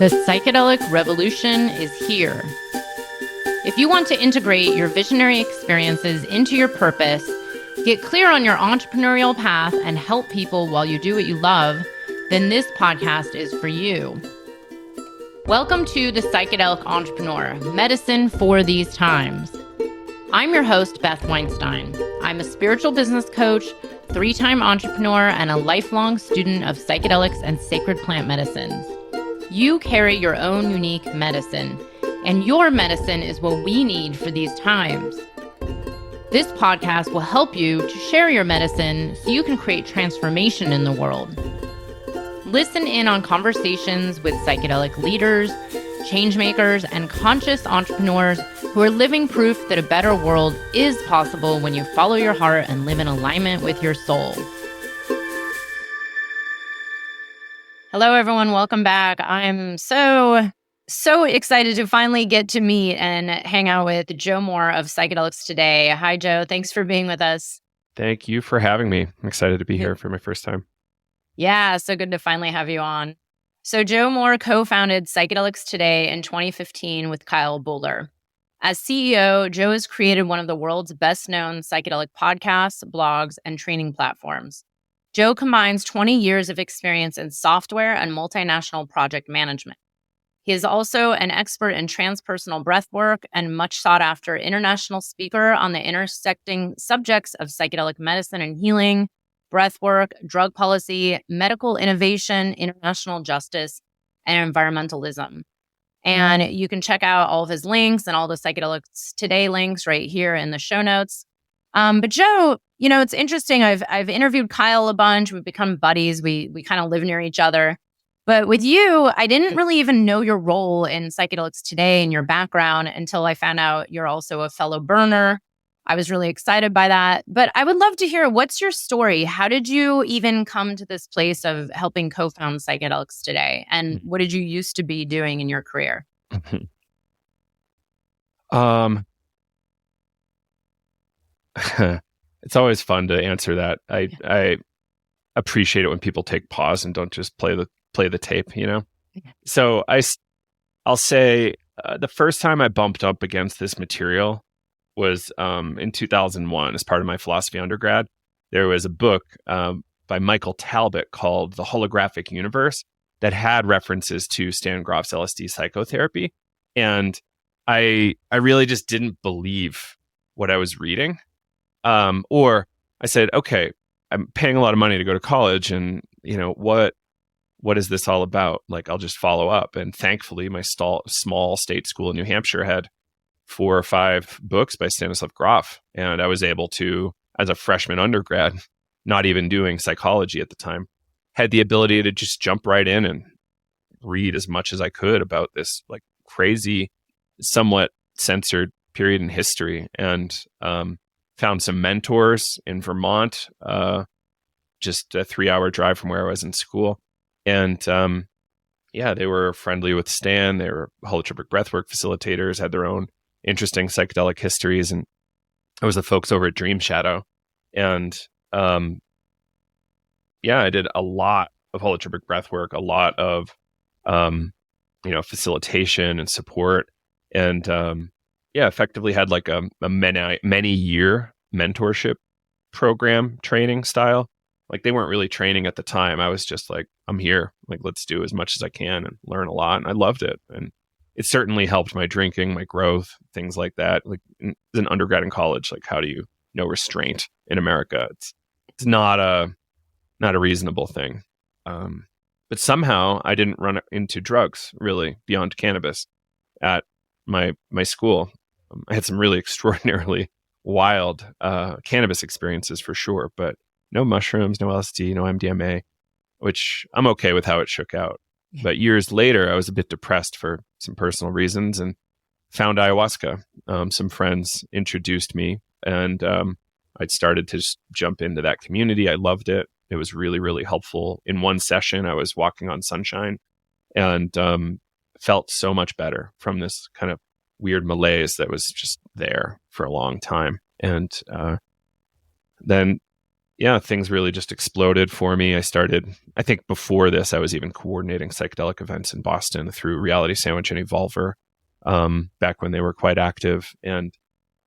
The psychedelic revolution is here. If you want to integrate your visionary experiences into your purpose, get clear on your entrepreneurial path, and help people while you do what you love, then this podcast is for you. Welcome to The Psychedelic Entrepreneur, medicine for these times. I'm your host, Beth Weinstein. I'm a spiritual business coach, 3-time entrepreneur, and a lifelong student of psychedelics and sacred plant medicines. You carry your own unique medicine, and your medicine is what we need for these times. This podcast will help you to share your medicine so you can create transformation in the world. Listen in on conversations with psychedelic leaders, changemakers, and conscious entrepreneurs who are living proof that a better world is possible when you follow your heart and live in alignment with your soul. Hello, everyone. Welcome back. I'm so excited to finally get to meet and hang out with Joe Moore of Psychedelics Today. Hi, Joe. Thanks for being with us. Thank you for having me. I'm excited to be here for my first time. Yeah, so good to finally have you on. So Joe Moore co-founded Psychedelics Today in 2015 with Kyle Buller. As CEO, Joe has created one of the world's best-known psychedelic podcasts, blogs, and training platforms. Joe combines 20 years of experience in software and multinational project management. He is also an expert in transpersonal breathwork and much sought-after international speaker on the intersecting subjects of psychedelic medicine and healing, breathwork, drug policy, medical innovation, international justice, and environmentalism. And you can check out all of his links and all the Psychedelics Today links right here in the show notes. But Joe, you know, it's interesting. I've interviewed Kyle a bunch. We've become buddies. We kind of live near each other. But with you, I didn't really even know your role in Psychedelics Today and your background until I found out you're also a fellow burner. I was really excited by that. But I would love to hear, what's your story? How did you even come to this place of helping co-found Psychedelics Today? And what did you used to be doing in your career? It's always fun to answer that. I appreciate it when people take pause and don't just play the tape, you know? So I'll say the first time I bumped up against this material was in 2001 as part of my philosophy undergrad. There was a book by Michael Talbot called The Holographic Universe that had references to Stan Grof's LSD psychotherapy. And I really just didn't believe what I was reading. Or I said, okay, I'm paying a lot of money to go to college, and you know, what is this all about? Like, I'll just follow up. And thankfully, my small state school in New Hampshire had 4 or 5 books by Stanislav Grof. And I was able to, as a freshman undergrad, not even doing psychology at the time, had the ability to just jump right in and read as much as I could about this like crazy, somewhat censored period in history. And found some mentors in Vermont, just a 3-hour drive from where I was in school. And they were friendly with Stan. They were holotropic breathwork facilitators, had their own interesting psychedelic histories. And I was the folks over at Dream Shadow. And I did a lot of holotropic breathwork, a lot of facilitation and support. And effectively had like a many year mentorship program training style. Like, they weren't really training at the time. I was just like, I'm here. Like, let's do as much as I can and learn a lot. And I loved it. And it certainly helped my drinking, my growth, things like that. Like, as an undergrad in college, like, how do you know restraint in America? It's not a reasonable thing. But somehow I didn't run into drugs really beyond cannabis at my school. I had some really extraordinarily wild cannabis experiences for sure, but no mushrooms, no LSD, no MDMA, which I'm okay with how it shook out. But years later, I was a bit depressed for some personal reasons and found ayahuasca. Some friends introduced me, and I'd started to just jump into that community. I loved it. It was really, really helpful. In one session, I was walking on sunshine and felt so much better from this kind of weird malaise that was just there for a long time. And then yeah, things really just exploded for me. I think before this, I was even coordinating psychedelic events in Boston through Reality Sandwich and Evolver, back when they were quite active. And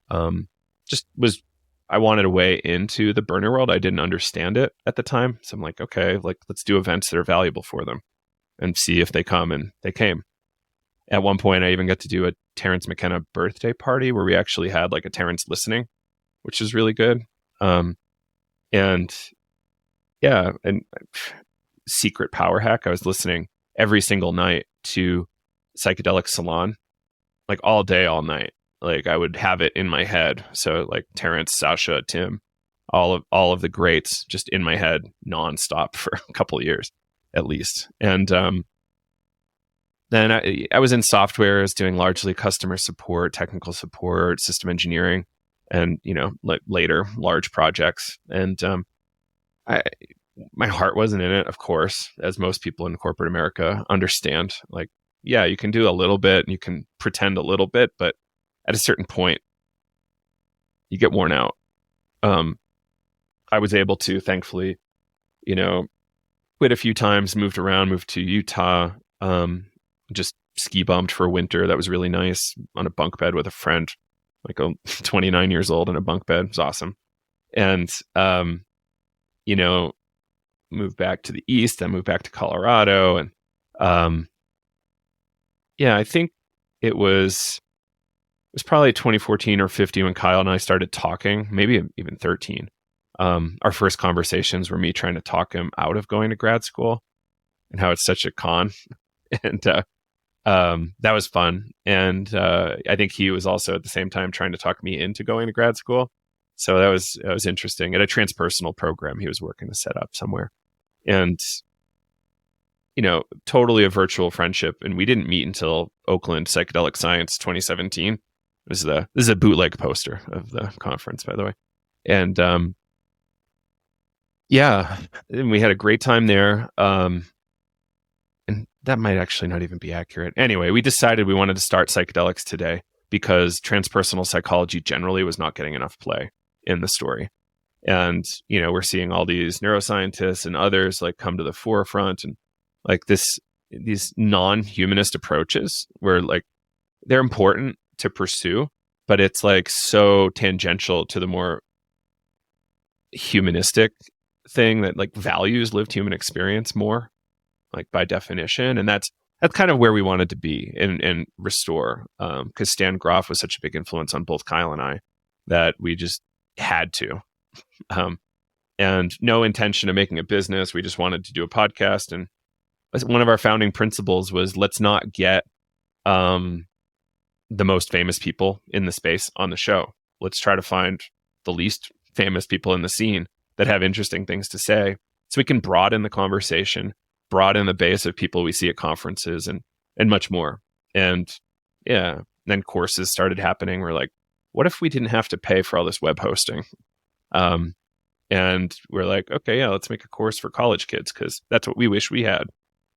I wanted a way into the burner world. I didn't understand it at the time. So I'm like, okay, like let's do events that are valuable for them and see if they come. And they came. At one point, I even got to do a Terrence McKenna birthday party where we actually had like a Terrence listening, which is really good. And yeah, and secret power hack, I was listening every single night to Psychedelic Salon, like all day, all night. Like I would have it in my head. So like Terrence, Sasha, Tim, all of the greats just in my head nonstop for a couple of years at least. And then I was in software, I was doing largely customer support, technical support, system engineering, and later large projects. And my heart wasn't in it, of course, as most people in corporate America understand. Like, yeah, you can do a little bit and you can pretend a little bit, but at a certain point, you get worn out. I was able to, thankfully, quit a few times, moved around, moved to Utah, just ski bumped for a winter. That was really nice, on a bunk bed with a friend, like 29 years old in a bunk bed. It was awesome. And, moved back to the East, then moved back to Colorado. And I think it was probably 2014 or 15 when Kyle and I started talking, maybe even 13. Our first conversations were me trying to talk him out of going to grad school and how it's such a con. And that was fun. And I think he was also at the same time trying to talk me into going to grad school. So that was interesting. At a transpersonal program he was working to set up somewhere. And, totally a virtual friendship. And we didn't meet until Oakland Psychedelic Science 2017. This is a bootleg poster of the conference, by the way. And and we had a great time there. And that might actually not even be accurate. Anyway, we decided we wanted to start Psychedelics Today because transpersonal psychology generally was not getting enough play in the story. And, we're seeing all these neuroscientists and others like come to the forefront, and like these non-humanist approaches where like they're important to pursue, but it's like so tangential to the more humanistic thing that like values lived human experience more, like by definition. And that's kind of where we wanted to be and restore, because Stan Groff was such a big influence on both Kyle and I that we just had to. And no intention of making a business. We just wanted to do a podcast. And one of our founding principles was, let's not get the most famous people in the space on the show. Let's try to find the least famous people in the scene that have interesting things to say, so we can broaden the conversation, broaden the base of people we see at conferences, and much more. And then courses started happening. We're like, what if we didn't have to pay for all this web hosting? And we're like, okay, let's make a course for college kids, because that's what we wish we had.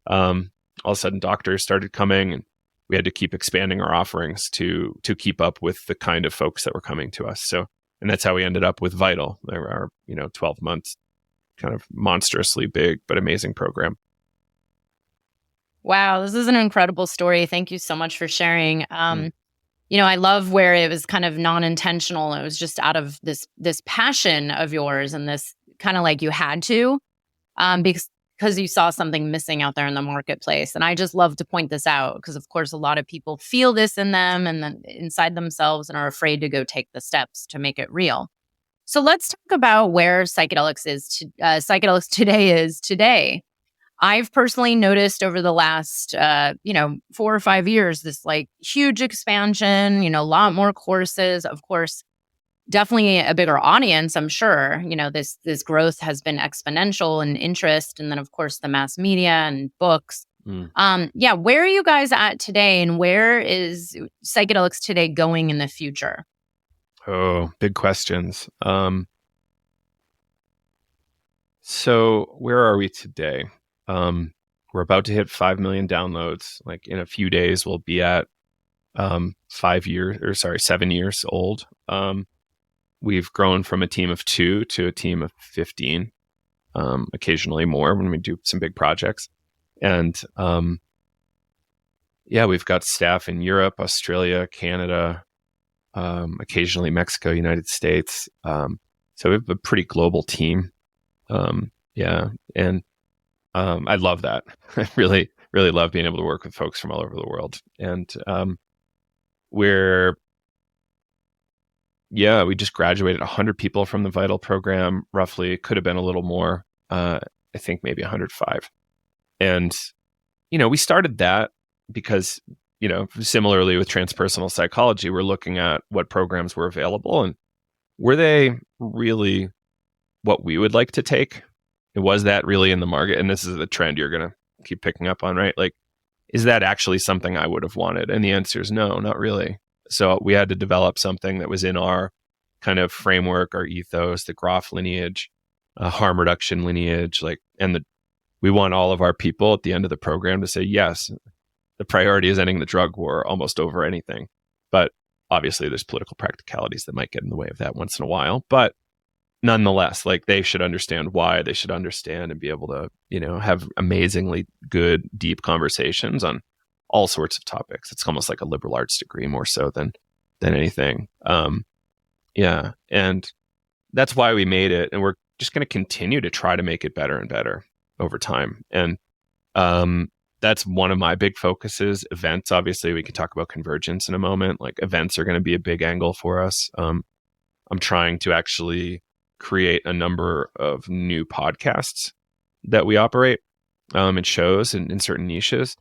All of a sudden, doctors started coming, and we had to keep expanding our offerings to keep up with the kind of folks that were coming to us. So, and that's how we ended up with Vital. There are 12 months, kind of monstrously big but amazing program. Wow, this is an incredible story. Thank you so much for sharing. I love where it was kind of non-intentional. It was just out of this passion of yours, and this kind of like you had to, because you saw something missing out there in the marketplace. And I just love to point this out because, of course, a lot of people feel this in them and then inside themselves and are afraid to go take the steps to make it real. So let's talk about where Psychedelics Today is today. I've personally noticed over the last, 4 or 5 years, this like huge expansion, a lot more courses, of course, definitely a bigger audience, I'm sure. This growth has been exponential in interest. And then, of course, the mass media and books. Where are you guys at today, and where is Psychedelics Today going in the future? Oh, big questions. So where are we today? We're about to hit 5 million downloads. Like in a few days, we'll be at 7 years old. we've grown from a team of 2 to a team of 15, occasionally more when we do some big projects. And we've got staff in Europe, Australia, Canada, occasionally Mexico, United States. So we have a pretty global team. And I love that. I really, really love being able to work with folks from all over the world. And we just graduated 100 people from the Vital program, roughly. It could have been a little more. I think maybe 105. And, we started that because, similarly with transpersonal psychology, we're looking at what programs were available and were they really what we would like to take? And was that really in the market? And this is the trend you're going to keep picking up on, right? Like, is that actually something I would have wanted? And the answer is no, not really. So we had to develop something that was in our kind of framework, our ethos, the Groff lineage, harm reduction lineage, we want all of our people at the end of the program to say, yes, the priority is ending the drug war almost over anything. But obviously there's political practicalities that might get in the way of that once in a while. But nonetheless, they should understand why. They should understand and be able to, have amazingly good, deep conversations on all sorts of topics. It's almost like a liberal arts degree more so than anything. And that's why we made it. And we're just going to continue to try to make it better and better over time. And that's one of my big focuses. Events, obviously, we can talk about convergence in a moment. Events are going to be a big angle for us. I'm trying to actually create a number of new podcasts that we operate and shows in certain niches.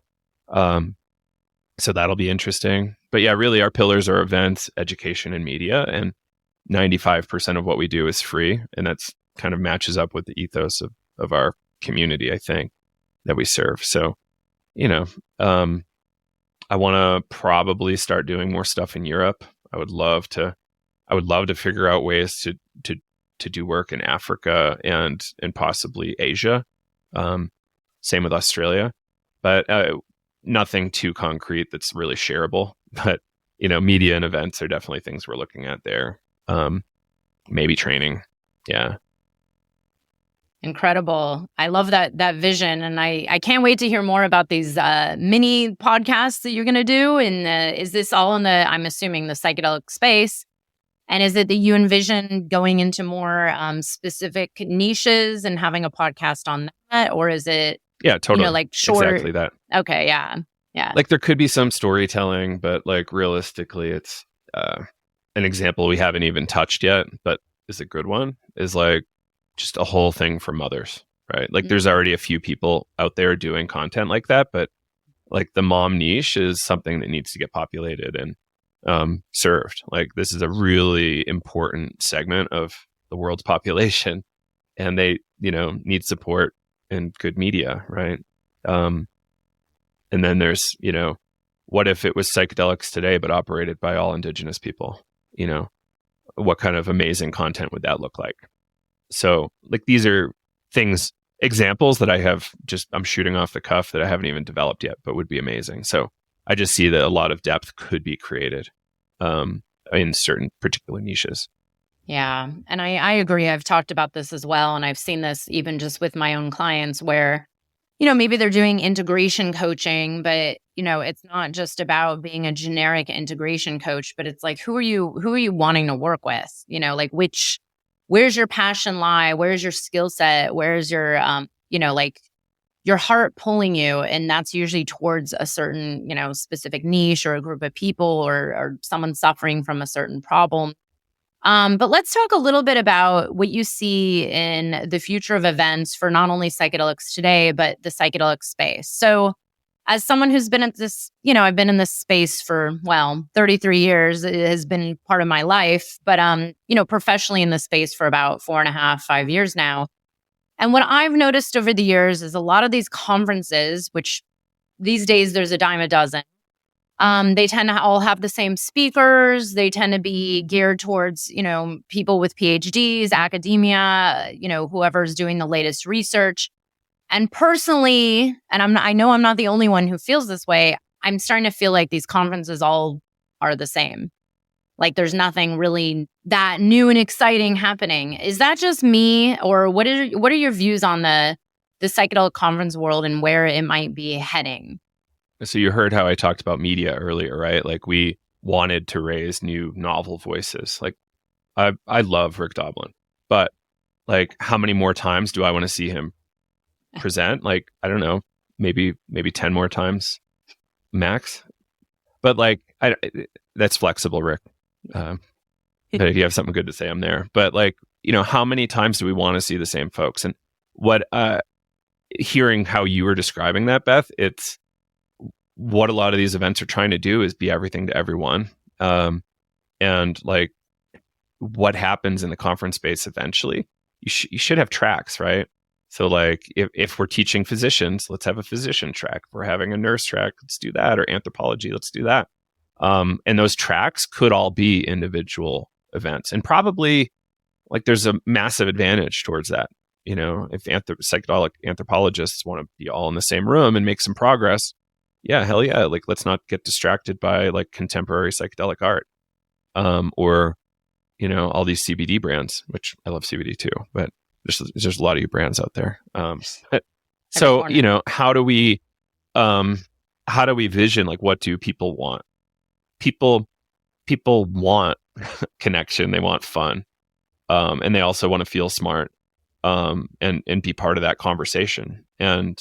So that'll be interesting. But really our pillars are events, education, and media. And 95% of what we do is free. And that's kind of matches up with the ethos of our community, I think, that we serve. So, I want to probably start doing more stuff in Europe. I would love to figure out ways to do work in Africa and possibly Asia. Same with Australia, but nothing too concrete that's really shareable. But media and events are definitely things we're looking at there. Maybe training. Yeah. Incredible. I love that vision. And I can't wait to hear more about these mini podcasts that you're going to do. And is this all in I'm assuming, the psychedelic space? And is it that you envision going into more specific niches and having a podcast on that? Or is it, yeah, totally, short? Exactly that. Okay. Yeah. Yeah. There could be some storytelling, but realistically, it's an example we haven't even touched yet, but is a good one, is just a whole thing for mothers, right? There's already a few people out there doing content like that, but the mom niche is something that needs to get populated and served. This is a really important segment of the world's population, and they, need support and good media, right? And then there's, what if it was Psychedelics Today, but operated by all Indigenous people? What kind of amazing content would that look like? So these are examples that I'm shooting off the cuff that I haven't even developed yet, but would be amazing. So I just see that a lot of depth could be created in certain particular niches. Yeah. And I agree. I've talked about this as well. And I've seen this even just with my own clients where, maybe they're doing integration coaching, but, it's not just about being a generic integration coach, but it's who are you wanting to work with? Where's your passion lie? Where's your skill set? Where's your, your heart pulling you? And that's usually towards a certain, specific niche or a group of people or someone suffering from a certain problem. But let's talk a little bit about what you see in the future of events for not only Psychedelics Today, but the psychedelic space. So as someone who's been at this, I've been in this space for, 33 years. It has been part of my life, but, professionally in this space for about 4.5, 5 years now. And what I've noticed over the years is a lot of these conferences, which these days there's a dime a dozen, they tend to all have the same speakers. They tend to be geared towards, people with PhDs, academia, whoever's doing the latest research. And personally, and I know I'm not the only one who feels this way, I'm starting to feel like these conferences all are the same. like there's nothing really that new and exciting happening. Is that just me, or what are your views on the psychedelic conference world and where it might be heading? So you heard how I talked about media earlier, right? Like we wanted to raise new novel voices. Like I love Rick Doblin, but like how many more times do I want to see him present? Like, I don't know, maybe 10 more times max. But like that's flexible, Rick. But if you have something good to say, I'm there. But like, how many times do we want to see the same folks? And what hearing how you were describing that, Beth, it's what a lot of these events are trying to do is be everything to everyone. And like what happens in the conference space eventually, you should have tracks, right? So like if we're teaching physicians, let's have a physician track. If we're having a nurse track, let's do that. Or anthropology, let's do that. And those tracks could all be individual events. And probably like there's a massive advantage towards that. If psychedelic anthropologists want to be all in the same room and make some progress, yeah, hell yeah. Like, let's not get distracted by like contemporary psychedelic art, or, all these CBD brands, which I love CBD too, but there's a lot of you brands out there. So, how do we vision, like, what do people want? People want connection. They want fun. And they also want to feel smart, and be part of that conversation. And,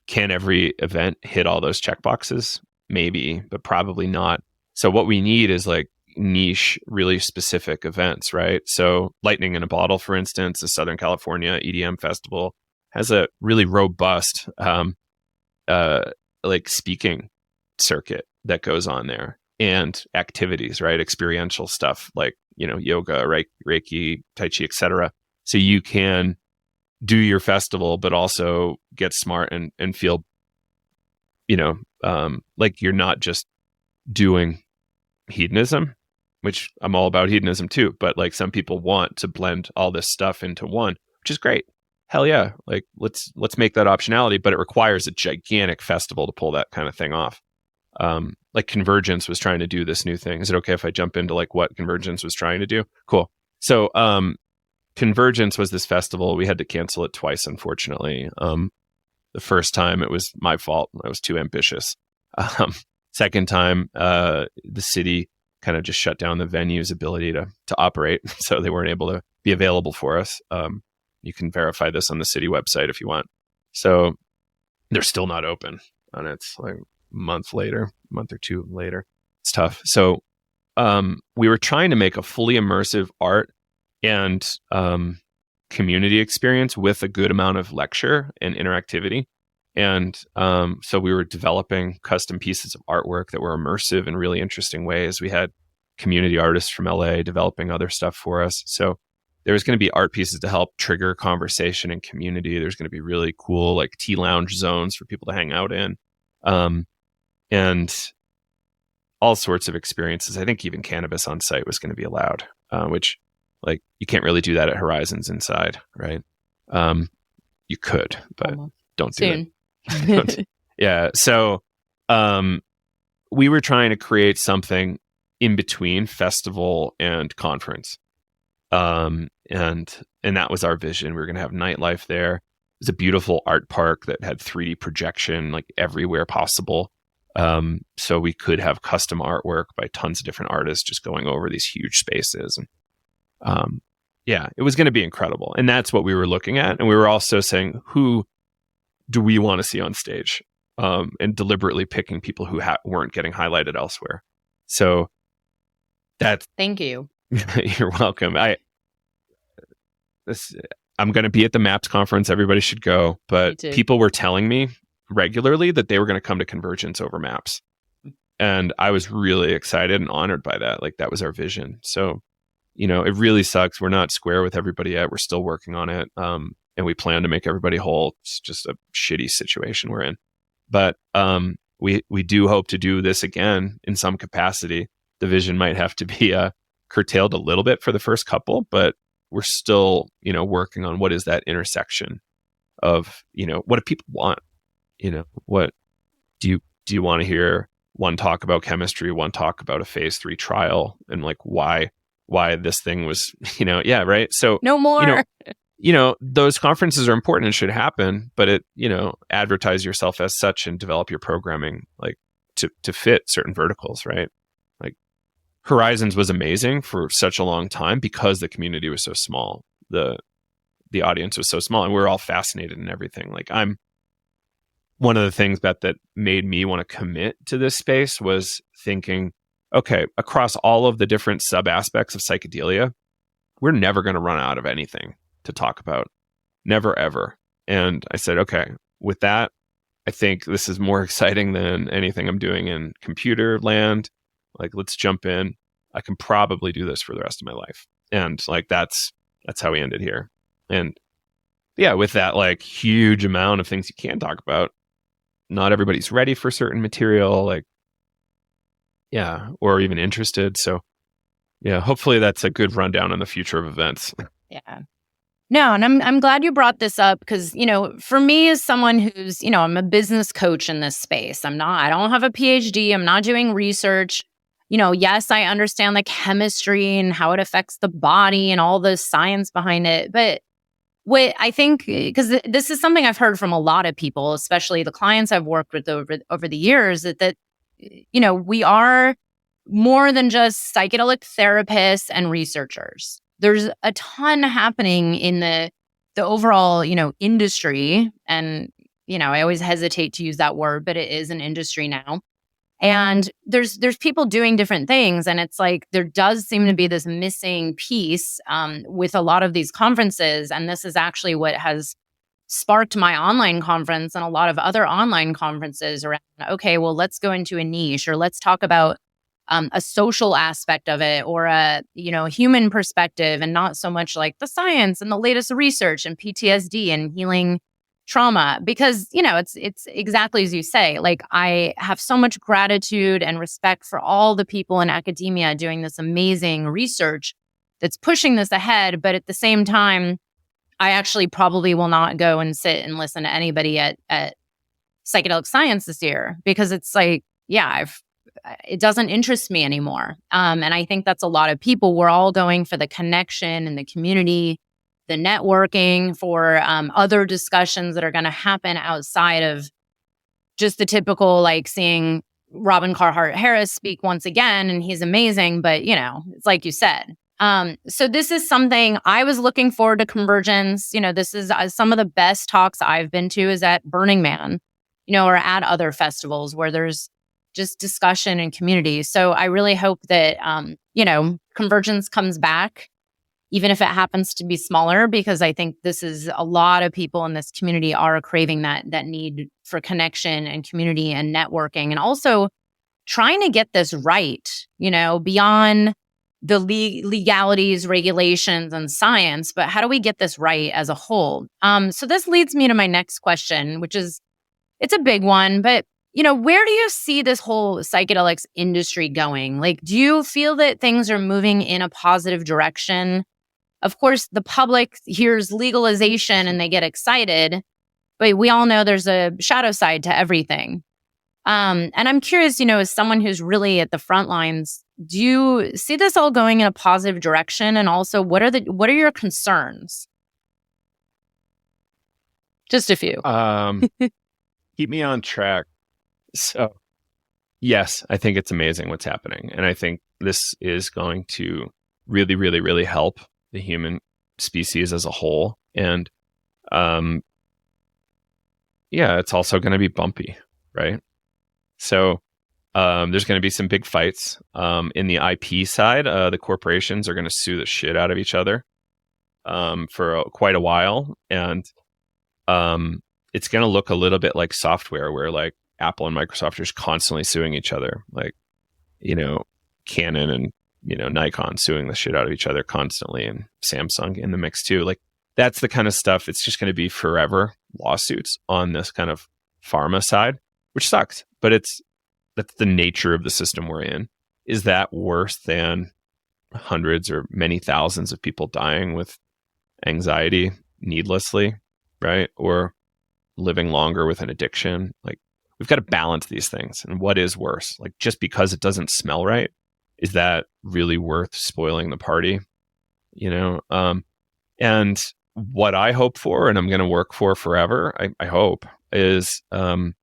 can every event hit all those checkboxes? Maybe, but probably not. So what we need is like niche, really specific events, right? So Lightning in a Bottle, for instance, the Southern California EDM festival has a really robust, like speaking circuit that goes on there, and activities, right? Experiential stuff like, yoga, Reiki, Tai Chi, etc. So you can do your festival, but also get smart and feel, like you're not just doing hedonism, which I'm all about hedonism too. But like some people want to blend all this stuff into one, which is great. Hell yeah. Like let's make that optionality, but it requires a gigantic festival to pull that kind of thing off. Like Convergence was trying to do this new thing. Is it okay if I jump into like what Convergence was trying to do? Cool. So, Convergence was this festival. We had to cancel it twice, unfortunately. The first time it was my fault. I was too ambitious. Second time, the city kind of just shut down the venue's ability to operate. So they weren't able to be available for us. You can verify this on the city website if you want. So they're still not open. And it's like a month or two later. It's tough. So we were trying to make a fully immersive art and community experience with a good amount of lecture and interactivity. And so we were developing custom pieces of artwork that were immersive in really interesting ways. We had community artists from LA developing other stuff for us. So there was going to be art pieces to help trigger conversation and community. There's going to be really cool like tea lounge zones for people to hang out in. And all sorts of experiences. I think even cannabis on site was going to be allowed, which like you can't really do that at Horizons inside, right? You could, but don't do it. Yeah. So we were trying to create something in between festival and conference. And that was our vision. We were going to have nightlife there. It was a beautiful art park that had 3D projection like everywhere possible. So we could have custom artwork by tons of different artists just going over these huge spaces. And yeah, it was going to be incredible. And that's what we were looking at. And we were also saying, who do we want to see on stage? And deliberately picking people who weren't getting highlighted elsewhere. So that's... Thank you. You're welcome. I'm going to be at the MAPS conference. Everybody should go. But people were telling me regularly that they were going to come to Convergence over MAPS. And I was really excited and honored by that. Like that was our vision. So, it really sucks. We're not square with everybody yet. We're still working on it. And we plan to make everybody whole. It's just a shitty situation we're in. But we do hope to do this again in some capacity. The vision might have to be curtailed a little bit for the first couple, but we're still, working on what is that intersection of, what do people want? What do you want to hear one talk about chemistry, one talk about a phase 3 trial, and like why this thing was, yeah, right. So no more. Those conferences are important and should happen, but advertise yourself as such and develop your programming like to fit certain verticals, right? Like Horizons was amazing for such a long time because the community was so small. The audience was so small and we were all fascinated in everything. Like one of the things that made me want to commit to this space was thinking, okay, across all of the different sub aspects of psychedelia, we're never going to run out of anything to talk about. Never, ever. And I said, okay, with that, I think this is more exciting than anything I'm doing in computer land. Like, let's jump in. I can probably do this for the rest of my life. And like, that's how we ended here. And yeah, with that like huge amount of things you can talk about, not everybody's ready for certain material, like, yeah, or even interested. So yeah, hopefully that's a good rundown on the future of events. Yeah. No, and I'm glad you brought this up because, for me as someone who's, I'm a business coach in this space. I don't have a PhD. I'm not doing research. Yes, I understand the chemistry and how it affects the body and all the science behind it. But what I think, because this is something I've heard from a lot of people, especially the clients I've worked with over the years, that we are more than just psychedelic therapists and researchers. There's a ton happening in the overall, industry. And, I always hesitate to use that word, but it is an industry now. And there's people doing different things. And it's like, there does seem to be this missing piece with a lot of these conferences. And this is actually what has sparked my online conference and a lot of other online conferences around, okay, well, let's go into a niche or let's talk about a social aspect of it or a human perspective and not so much like the science and the latest research and PTSD and healing trauma, because it's exactly as you say. Like, I have so much gratitude and respect for all the people in academia doing this amazing research that's pushing this ahead, but at the same time, I actually probably will not go and sit and listen to anybody at Psychedelic Science this year because it's like, yeah, it doesn't interest me anymore. And I think that's a lot of people. We're all going for the connection and the community, the networking, for other discussions that are going to happen outside of just the typical, like seeing Robin Carhart Harris speak once again, and he's amazing. But, it's like you said. So this is something I was looking forward to Convergence. This is some of the best talks I've been to is at Burning Man, or at other festivals where there's just discussion and community. So I really hope that, Convergence comes back, even if it happens to be smaller, because I think this is a lot of people in this community are craving that need for connection and community and networking, and also trying to get this right, beyond the legalities, regulations, and science, but how do we get this right as a whole? So this leads me to my next question, which is, it's a big one, but where do you see this whole psychedelics industry going? Like, do you feel that things are moving in a positive direction? Of course, the public hears legalization and they get excited, but we all know there's a shadow side to everything. And I'm curious, as someone who's really at the front lines, do you see this all going in a positive direction? And also, what are your concerns? Just a few. Keep me on track. So, yes, I think it's amazing what's happening. And I think this is going to really, really, really help the human species as a whole. And it's also going to be bumpy, right? So there's going to be some big fights. In the IP side, the corporations are going to sue the shit out of each other for quite a while. And it's going to look a little bit like software where like Apple and Microsoft are just constantly suing each other. Like, Canon and, Nikon suing the shit out of each other constantly, and Samsung in the mix too. Like, that's the kind of stuff. It's just going to be forever lawsuits on this kind of pharma side, which sucks, but that's the nature of the system we're in. Is that worse than hundreds or many thousands of people dying with anxiety needlessly, right? Or living longer with an addiction? Like, we've got to balance these things. And what is worse? Like, just because it doesn't smell right, is that really worth spoiling the party? And what I hope for, and I'm going to work for forever, I hope, is a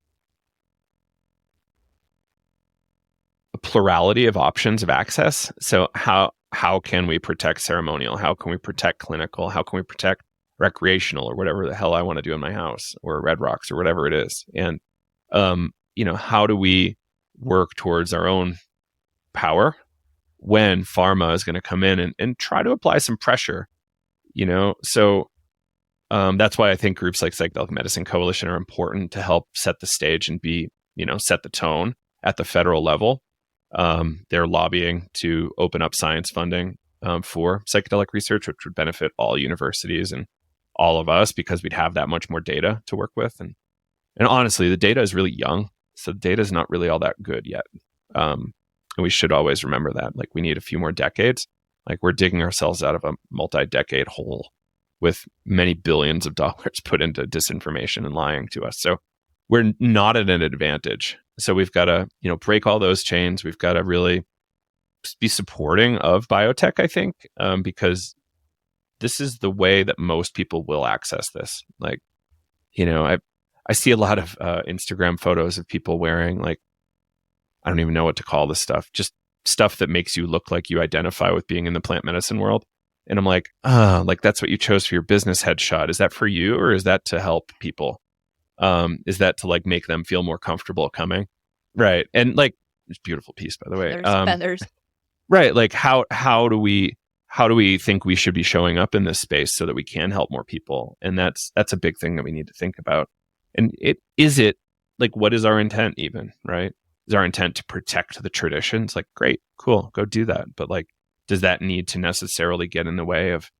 plurality of options of access. So how can we protect ceremonial? How can we protect clinical? How can we protect recreational, or whatever the hell I want to do in my house, or Red Rocks, or whatever it is? And how do we work towards our own power when pharma is going to come in and try to apply some pressure? So that's why I think groups like Psychedelic Medicine Coalition are important to help set the stage and set the tone at the federal level. They're lobbying to open up science funding for psychedelic research, which would benefit all universities and all of us, because we'd have that much more data to work with. And honestly, the data is really young, so the data is not really all that good yet. And we should always remember that. Like, we need a few more decades. Like, we're digging ourselves out of a multi-decade hole with many billions of dollars put into disinformation and lying to us. So we're not at an advantage. So we've got to, break all those chains. We've got to really be supporting of biotech, I think, because this is the way that most people will access this. Like, I see a lot of Instagram photos of people wearing, like, I don't even know what to call this stuff, just stuff that makes you look like you identify with being in the plant medicine world. And I'm like, like, that's what you chose for your business headshot. Is that for you, or is that to help people? Is that to, like, make them feel more comfortable coming? Right. And, like, it's a beautiful piece, by the way. Feathers. Right. Like, how do we think we should be showing up in this space so that we can help more people? And that's a big thing that we need to think about. And what is our intent even, right? Is our intent to protect the traditions? Like, great, cool, go do that. But, like, does that need to necessarily get in the way of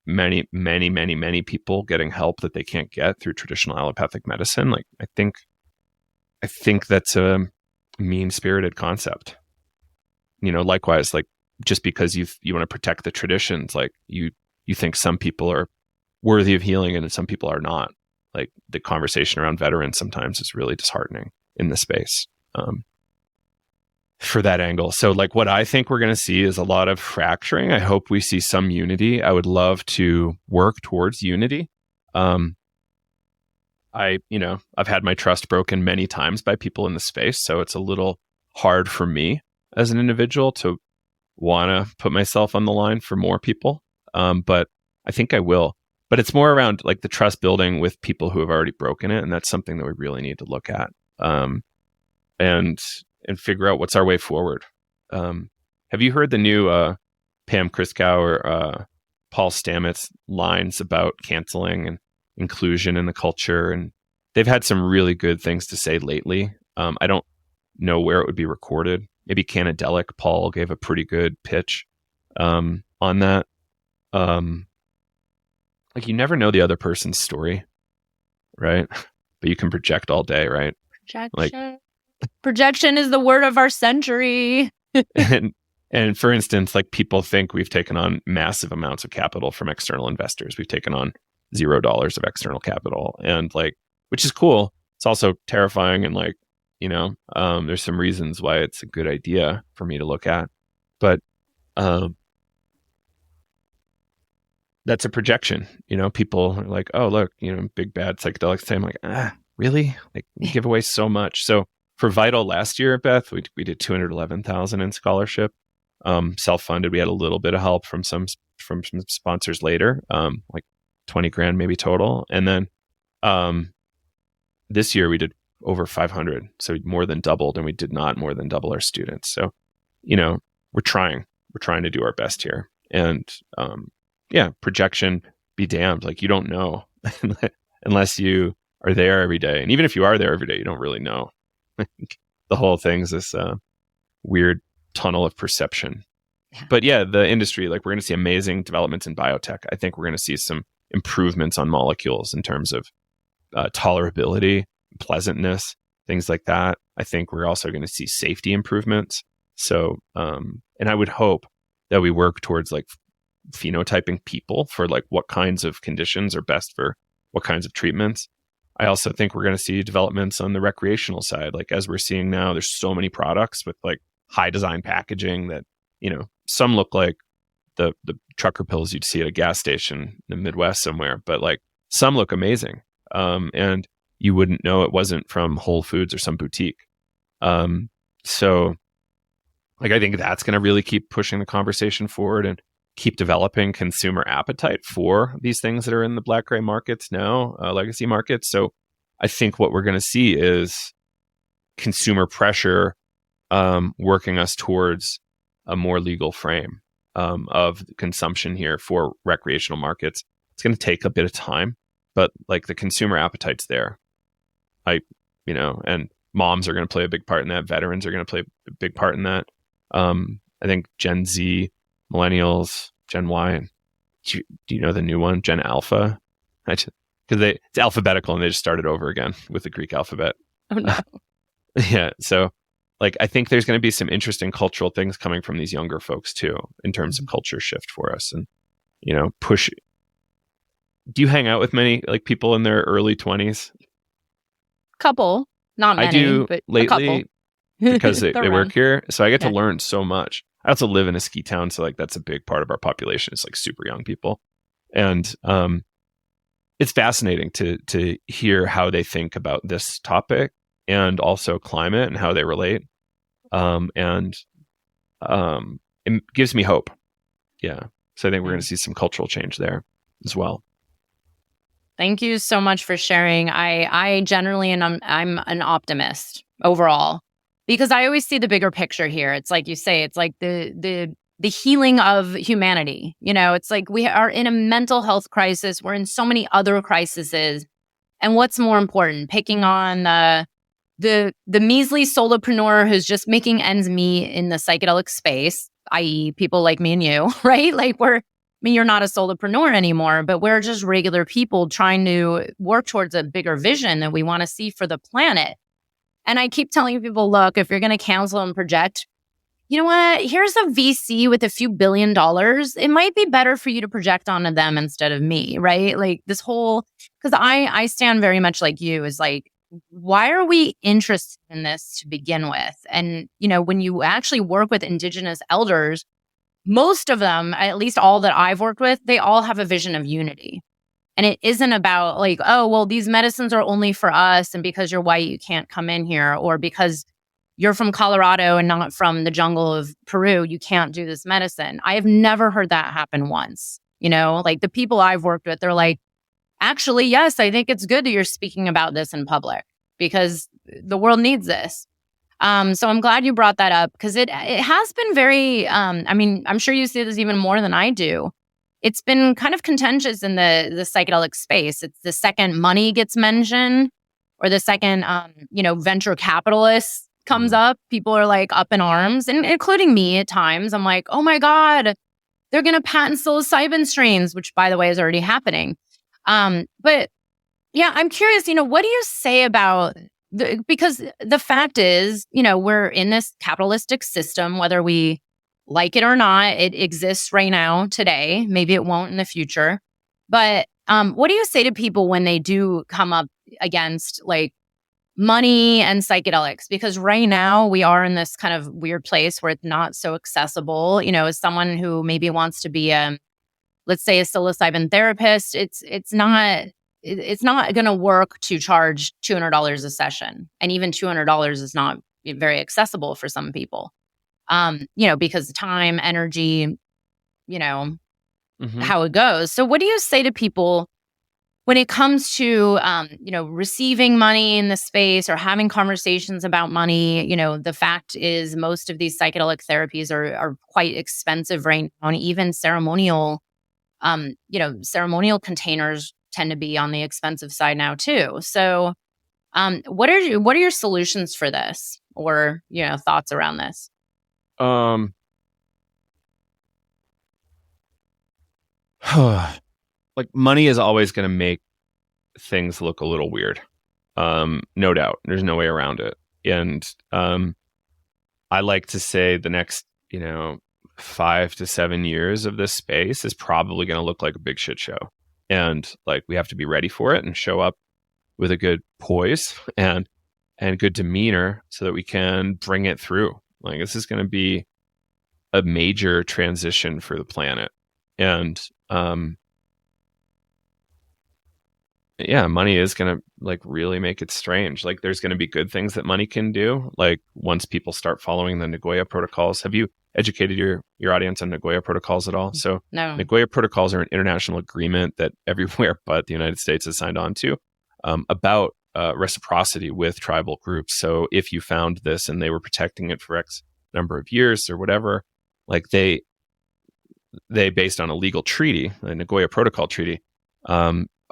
many, many, many, many people getting help that they can't get through traditional allopathic medicine? Like, I think that's a mean-spirited concept. Likewise, like, just because you want to protect the traditions, like, you think some people are worthy of healing and some people are not. Like, the conversation around veterans sometimes is really disheartening in this space. For that angle. So, like, what I think we're going to see is a lot of fracturing. I hope we see some unity. I would love to work towards unity. I've had my trust broken many times by people in the space, so it's a little hard for me as an individual to want to put myself on the line for more people. But I think I will. But it's more around, like, the trust building with people who have already broken it, and that's something that we really need to look at. And figure out what's our way forward. Have you heard the new Pam Kriskow or Paul Stamets lines about canceling and inclusion in the culture? And they've had some really good things to say lately. I don't know where it would be recorded. Maybe Psychedelic. Paul gave a pretty good pitch on that. Like, you never know the other person's story, right? But you can project all day, right? Projection is the word of our century. and for instance, like, people think we've taken on massive amounts of capital from external investors. We've taken on $0 of external capital, and, like, which is cool. It's also terrifying, and, like, there's some reasons why it's a good idea for me to look at, but that's a projection. People are like, oh, look, big bad psychedelics today. I'm like, really? Like, we give away so much. So for Vital last year, Beth, we did $211,000 in scholarship, self-funded. We had a little bit of help from some sponsors later, like $20,000 maybe total. And then this year we did over 500, so we more than doubled, and we did not more than double our students. So, we're trying to do our best here. And projection be damned. Like, you don't know unless you are there every day. And even if you are there every day, you don't really know. The whole thing's this weird tunnel of perception. Yeah. But yeah, the industry, like, we're going to see amazing developments in biotech. I think we're going to see some improvements on molecules in terms of tolerability, pleasantness, things like that. I think we're also going to see safety improvements. So, and I would hope that we work towards, like, phenotyping people for, like, what kinds of conditions are best for what kinds of treatments. I also think we're going to see developments on the recreational side. Like as we're seeing now, there's so many products with like high design packaging that, some look like the trucker pills you'd see at a gas station in the Midwest somewhere, but like some look amazing. And you wouldn't know it wasn't from Whole Foods or some boutique. So like, I think that's going to really keep pushing the conversation forward and keep developing consumer appetite for these things that are in the black gray markets now, legacy markets. So I think what we're going to see is consumer pressure working us towards a more legal frame of consumption here for recreational markets. It's going to take a bit of time, but like the consumer appetite's there. And moms are going to play a big part in that. Veterans are going to play a big part in that. I think Gen Z, millennials, Gen Y, and do you know the new one, Gen Alpha? Because it's alphabetical and they just started over again with the Greek alphabet. Oh no. Yeah. So like, I think there's going to be some interesting cultural things coming from these younger folks too, in terms of culture shift for us and, push. Do you hang out with many like people in their early 20s? Couple, not many, I do but lately a couple. because they work here. So I get to Yeah. learn so much. I also live in a ski town. So like, that's a big part of our population. It's like super young people. And, it's fascinating to hear how they think about this topic and also climate and how they relate. And it gives me hope. Yeah. So I think we're going to see some cultural change there as well. Thank you so much for sharing. I generally, and I'm an optimist overall, because I always see the bigger picture here. It's like you say, it's like the healing of humanity. It's like we are in a mental health crisis. We're in so many other crises. And what's more important, picking on the measly solopreneur who's just making ends meet in the psychedelic space, i.e. people like me and you, right? Like you're not a solopreneur anymore, but we're just regular people trying to work towards a bigger vision that we want to see for the planet. And I keep telling people, look, if you're going to cancel and project, you know what? Here's a VC with a few $1 billion. It might be better for you to project onto them instead of me, right? Like this whole, because I stand very much like you, is like, why are we interested in this to begin with? And, when you actually work with Indigenous elders, most of them, at least all that I've worked with, they all have a vision of unity. And it isn't about like, oh, well, these medicines are only for us. And because you're white, you can't come in here. Or because you're from Colorado and not from the jungle of Peru, you can't do this medicine. I have never heard that happen once. Like the people I've worked with, they're like, actually, yes, I think it's good that you're speaking about this in public because the world needs this. So I'm glad you brought that up because it has been very, I'm sure you see this even more than I do. It's been kind of contentious in the psychedelic space. It's the second money gets mentioned or the second, venture capitalists comes up, people are like up in arms, and including me at times. I'm like, oh my God, they're going to patent psilocybin strains, which by the way is already happening. But yeah, I'm curious, what do you say about because the fact is, we're in this capitalistic system, whether we like it or not, it exists right now today. Maybe it won't in the future. But what do you say to people when they do come up against like money and psychedelics? Because right now we are in this kind of weird place where it's not so accessible. As someone who maybe wants to be let's say a psilocybin therapist, it's not going to work to charge $200 a session. And even $200 is not very accessible for some people. Because time, energy, how it goes. So what do you say to people when it comes to, receiving money in the space or having conversations about money? The fact is most of these psychedelic therapies are quite expensive right now. And even ceremonial containers tend to be on the expensive side now too. So what are your solutions for this or, thoughts around this? Like money is always going to make things look a little weird. No doubt. There's no way around it. And I like to say the next, 5 to 7 years of this space is probably going to look like a big shit show. And like we have to be ready for it and show up with a good poise and good demeanor so that we can bring it through. Like, this is going to be a major transition for the planet. And yeah, money is going to like really make it strange. Like, there's going to be good things that money can do. Like, once people start following the Nagoya protocols. Have you educated your audience on Nagoya protocols at all? So No. Nagoya protocols are an international agreement that everywhere but the United States has signed on to, about reciprocity with tribal groups. So if you found this and they were protecting it for X number of years or whatever, like they based on a legal treaty, the Nagoya Protocol Treaty,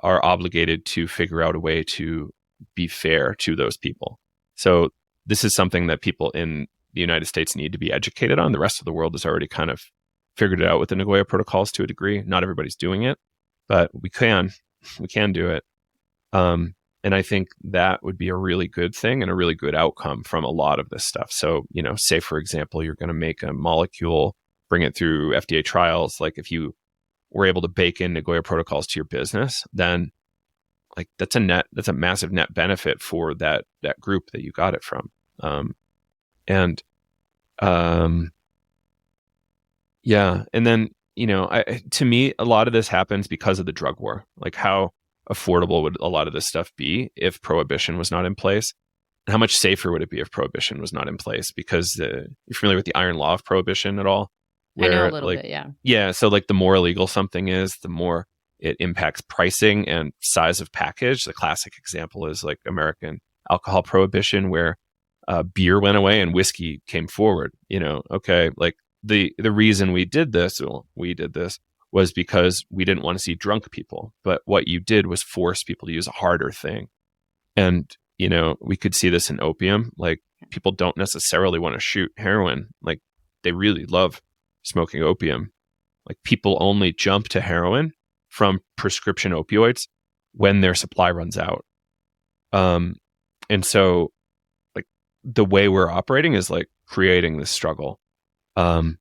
are obligated to figure out a way to be fair to those people. So this is something that people in the United States need to be educated on. The rest of the world has already kind of figured it out with the Nagoya protocols to a degree. Not everybody's doing it, but we can do it. And I think that would be a really good thing and a really good outcome from a lot of this stuff. So, say, for example, you're going to make a molecule, bring it through FDA trials. Like, if you were able to bake in Nagoya protocols to your business, then like that's a massive net benefit for that group that you got it from. Yeah. And then, to me, a lot of this happens because of the drug war. Like, how affordable would a lot of this stuff be if prohibition was not in place? And how much safer would it be if prohibition was not in place? Because you're familiar with the iron law of prohibition at all? I know a little bit, yeah. Yeah. So like, the more illegal something is, the more it impacts pricing and size of package. The classic example is like American alcohol prohibition, where beer went away and whiskey came forward. Okay, like the reason we did this was because we didn't want to see drunk people. But what you did was force people to use a harder thing. And, we could see this in opium. Like, people don't necessarily want to shoot heroin. Like, they really love smoking opium. Like, people only jump to heroin from prescription opioids when their supply runs out. And so, like, the way we're operating is like creating this struggle. Bring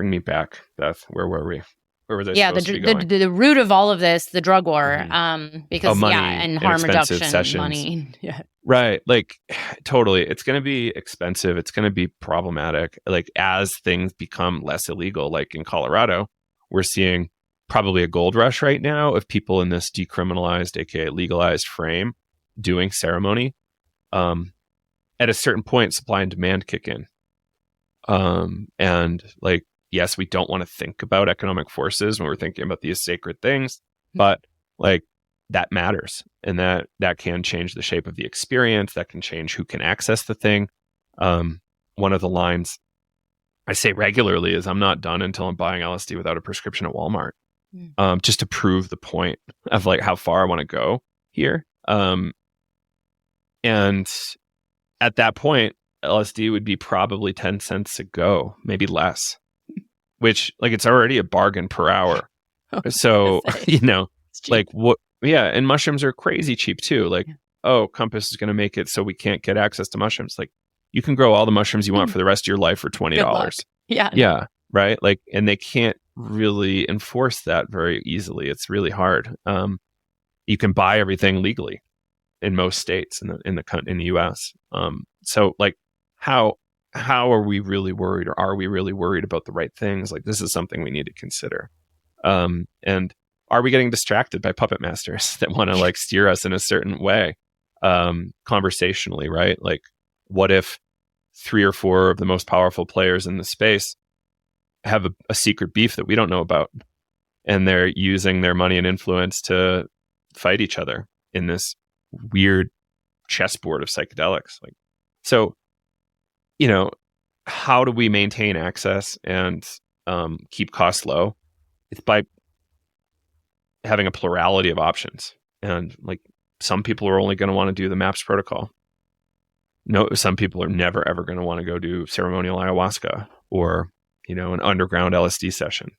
me back, Beth. Where were we? Where was I supposed to be going? The root of all of this, the drug war, because money, and harm reduction, sessions. money, yeah, right. Like, totally, it's going to be expensive. It's going to be problematic. Like, as things become less illegal, like in Colorado, we're seeing probably a gold rush right now of people in this decriminalized, aka legalized frame, doing ceremony. At a certain point, supply and demand kick in, and like, yes, we don't want to think about economic forces when we're thinking about these sacred things, but like, that matters, and that can change the shape of the experience. That can change who can access the thing. One of the lines I say regularly is, "I'm not done until I'm buying LSD without a prescription at Walmart," just to prove the point of like how far I want to go here. And at that point, LSD would be probably 10 cents a go, maybe less. Which, like, it's already a bargain per hour. So, like, what? Yeah, and mushrooms are crazy cheap too. Like, Compass is going to make it so we can't get access to mushrooms. Like, you can grow all the mushrooms you want for the rest of your life for $20. Yeah, right. Like, and they can't really enforce that very easily. It's really hard. You can buy everything legally in most states in the U.S. So, like, how are we really worried, or are we really worried about the right things? Like, this is something we need to consider. And are we getting distracted by puppet masters that want to like steer us in a certain way, conversationally, right? Like, what if 3 or 4 of the most powerful players in the space have a secret beef that we don't know about, and they're using their money and influence to fight each other in this weird chessboard of psychedelics? Like, so, how do we maintain access and keep costs low? It's by having a plurality of options. And like, some people are only going to want to do the MAPS protocol. No, some people are never, ever going to want to go do ceremonial ayahuasca or, an underground LSD session.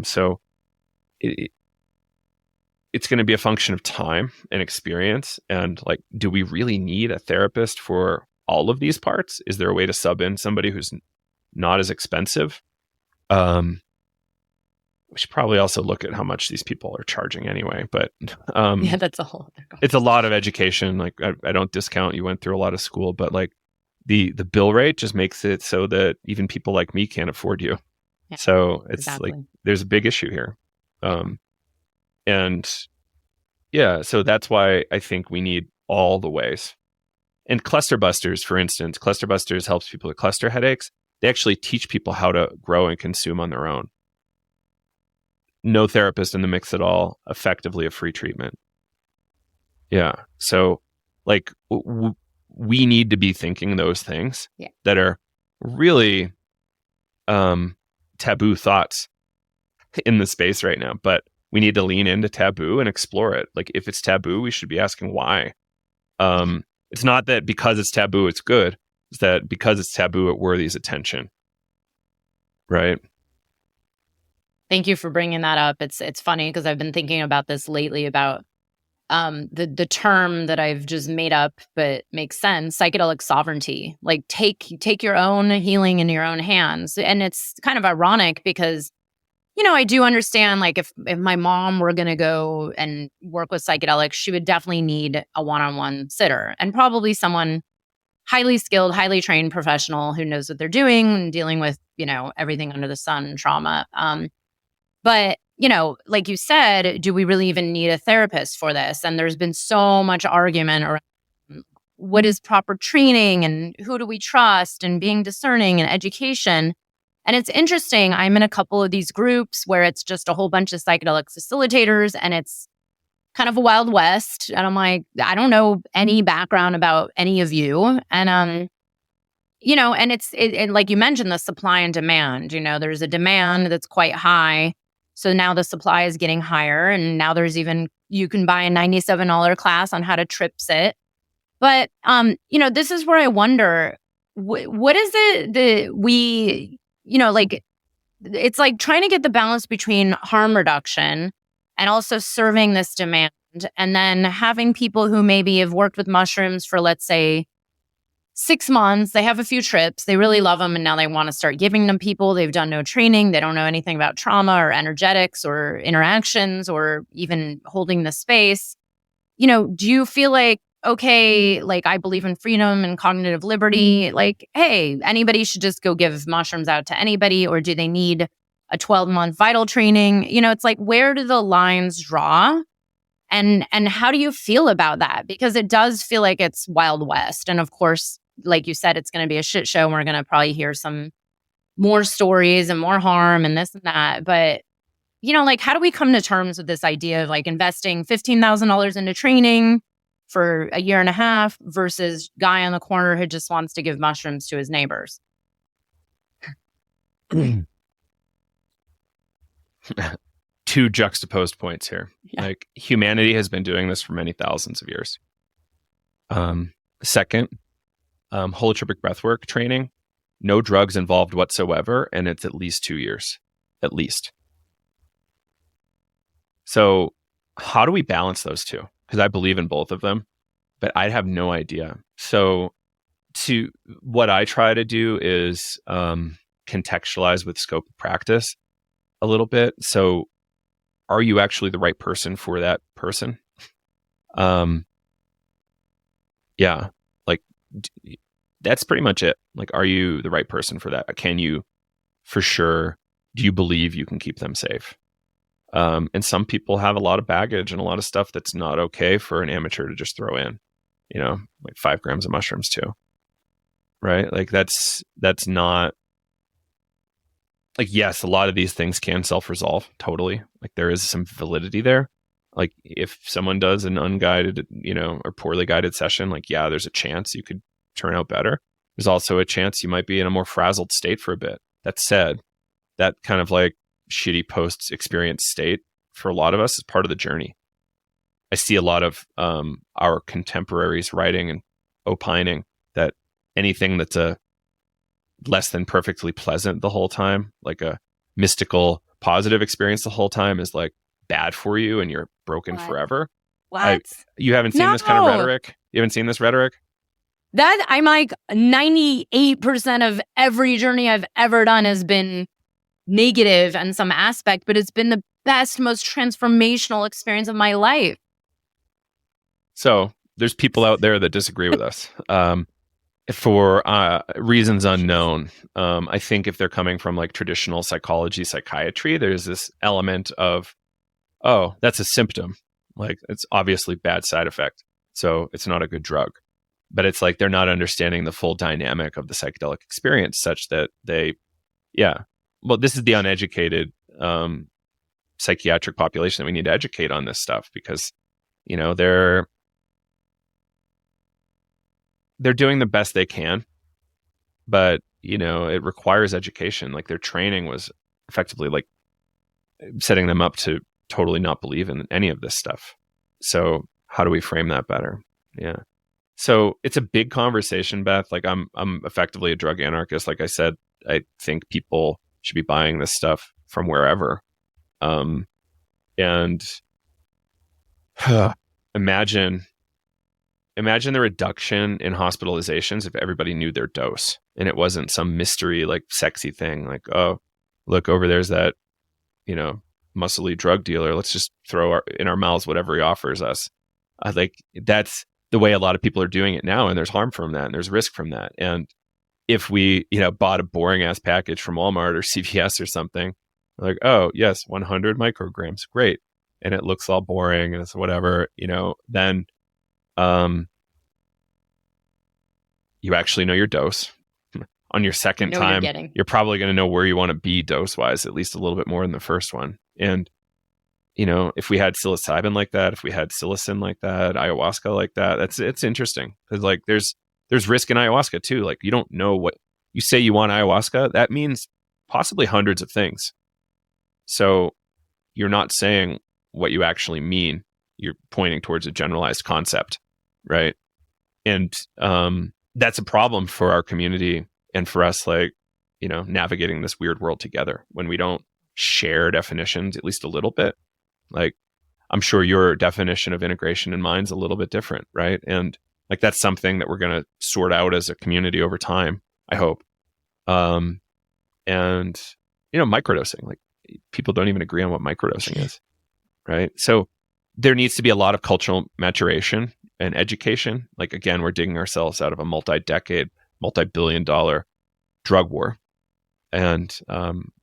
So it's going to be a function of time and experience. And like, do we really need a therapist for all of these parts? Is there a way to sub in somebody who's not as expensive? we should probably also look at how much these people are charging anyway. But yeah, that's a whole other it's a lot of education. Like I don't discount you went through a lot of school, but like the bill rate just makes it so that even people like me can't afford you. Yeah, so it's like there's a big issue here. And yeah, so that's why I think we need all the ways. And cluster busters, for instance, cluster busters helps people with cluster headaches. They actually teach people how to grow and consume on their own. No therapist in the mix at all, effectively a free treatment. Yeah. So like we need to be thinking those things that are really taboo thoughts in the space right now. But we need to lean into taboo and explore it. Like if it's taboo, we should be asking why. It's not that because it's taboo, it's good. It's that because it's taboo, it worthies attention. Right. Thank you for bringing that up. It's funny because I've been thinking about this lately about the term that I've just made up, but makes sense, psychedelic sovereignty. Like take your own healing into your own hands. And it's kind of ironic because, you know, I do understand, like, if my mom were going to go and work with psychedelics, she would definitely need a one-on-one sitter and probably someone highly skilled, highly trained professional who knows what they're doing and dealing with, you know, everything under the sun, trauma. But, you know, like you said, do we really even need a therapist for this? And there's been so much argument around what is proper training and who do we trust and being discerning and education. And it's interesting. I'm in a couple of these groups where it's just a whole bunch of psychedelic facilitators and it's kind of a Wild West. And I'm like, I don't know any background about any of you. And, you know, and it's like you mentioned, the supply and demand, you know, there's a demand that's quite high. So now the supply is getting higher. And now there's even, you can buy a $97 class on how to trip sit. But, you know, this is where I wonder, what is it that we, you know, like, it's like trying to get the balance between harm reduction and also serving this demand. And then having people who maybe have worked with mushrooms for, let's say, 6 months, they have a few trips, they really love them, and now they want to start giving them people. They've done no training. They don't know anything about trauma or energetics or interactions or even holding the space. You know, do you feel like, okay, like I believe in freedom and cognitive liberty, like, hey, anybody should just go give mushrooms out to anybody, or do they need a 12-month vital training? You know, it's like, where do the lines draw? And how do you feel about that? Because it does feel like it's Wild West. And of course, like you said, it's going to be a shit show. And we're going to probably hear some more stories and more harm and this and that. But, you know, like, how do we come to terms with this idea of like investing $15,000 into training for a year and a half versus guy on the corner who just wants to give mushrooms to his neighbors? Two juxtaposed points here. Yeah. Like, humanity has been doing this for many thousands of years. Second, holotropic breathwork training, no drugs involved whatsoever, and it's at least 2 years, at least. So how do we balance those two? Because I believe in both of them, but I have no idea. So what I try to do is contextualize with scope of practice a little bit. So are you actually the right person for that person? Yeah, like that's pretty much it. Like, are you the right person for that? Can you, for sure, do you believe you can keep them safe? And some people have a lot of baggage and a lot of stuff that's not okay for an amateur to just throw in, you know, like 5 grams of mushrooms too. Right? Like that's not, like, yes, a lot of these things can self-resolve, totally. Like, there is some validity there. Like, if someone does an unguided, you know, or poorly guided session, like, yeah, there's a chance you could turn out better. There's also a chance you might be in a more frazzled state for a bit. That said, that kind of like shitty post-experience state for a lot of us is part of the journey. I see a lot of our contemporaries writing and opining that anything that's a less than perfectly pleasant the whole time, like a mystical positive experience the whole time, is like bad for you and you're broken forever. What? You haven't seen this kind of rhetoric? You haven't seen this rhetoric? That, I'm like, 98% of every journey I've ever done has been negative in some aspect, but it's been the best, most transformational experience of my life. So there's people out there that disagree with us for reasons unknown. I think if they're coming from like traditional psychology, psychiatry, there's this element of, oh, that's a symptom. Like it's obviously bad side effect. So it's not a good drug. But it's like they're not understanding the full dynamic of the psychedelic experience such that well, this is the uneducated psychiatric population that we need to educate on this stuff because, they're doing the best they can, but, it requires education. Like their training was effectively like setting them up to totally not believe in any of this stuff. So how do we frame that better? Yeah. So it's a big conversation, Beth. Like I'm effectively a drug anarchist. Like I said, I think people should be buying this stuff from wherever. And imagine the reduction in hospitalizations if everybody knew their dose and it wasn't some mystery, like sexy thing. Like, oh, look over there's that, muscly drug dealer. Let's just throw in our mouths whatever he offers us. Like that's the way a lot of people are doing it now. And there's harm from that and there's risk from that. And if we, bought a boring ass package from Walmart or CVS or something, like, oh yes, 100 micrograms, great. And it looks all boring and it's whatever, then you actually know your dose. On your second time, you're probably going to know where you want to be dose wise, at least a little bit more than the first one. And, if we had psilocybin like that, if we had psilocin like that, ayahuasca like that, it's interesting because like there's risk in ayahuasca too. Like you don't know what you say you want ayahuasca. That means possibly hundreds of things. So you're not saying what you actually mean. You're pointing towards a generalized concept, right? And that's a problem for our community and for us, like, navigating this weird world together when we don't share definitions, at least a little bit. Like, I'm sure your definition of integration in mine's a little bit different, right? And like that's something that we're going to sort out as a community over time, I hope. And microdosing, like people don't even agree on what microdosing is, right? So there needs to be a lot of cultural maturation and education. Like again, we're digging ourselves out of a multi-decade, multi-billion-dollar drug war. And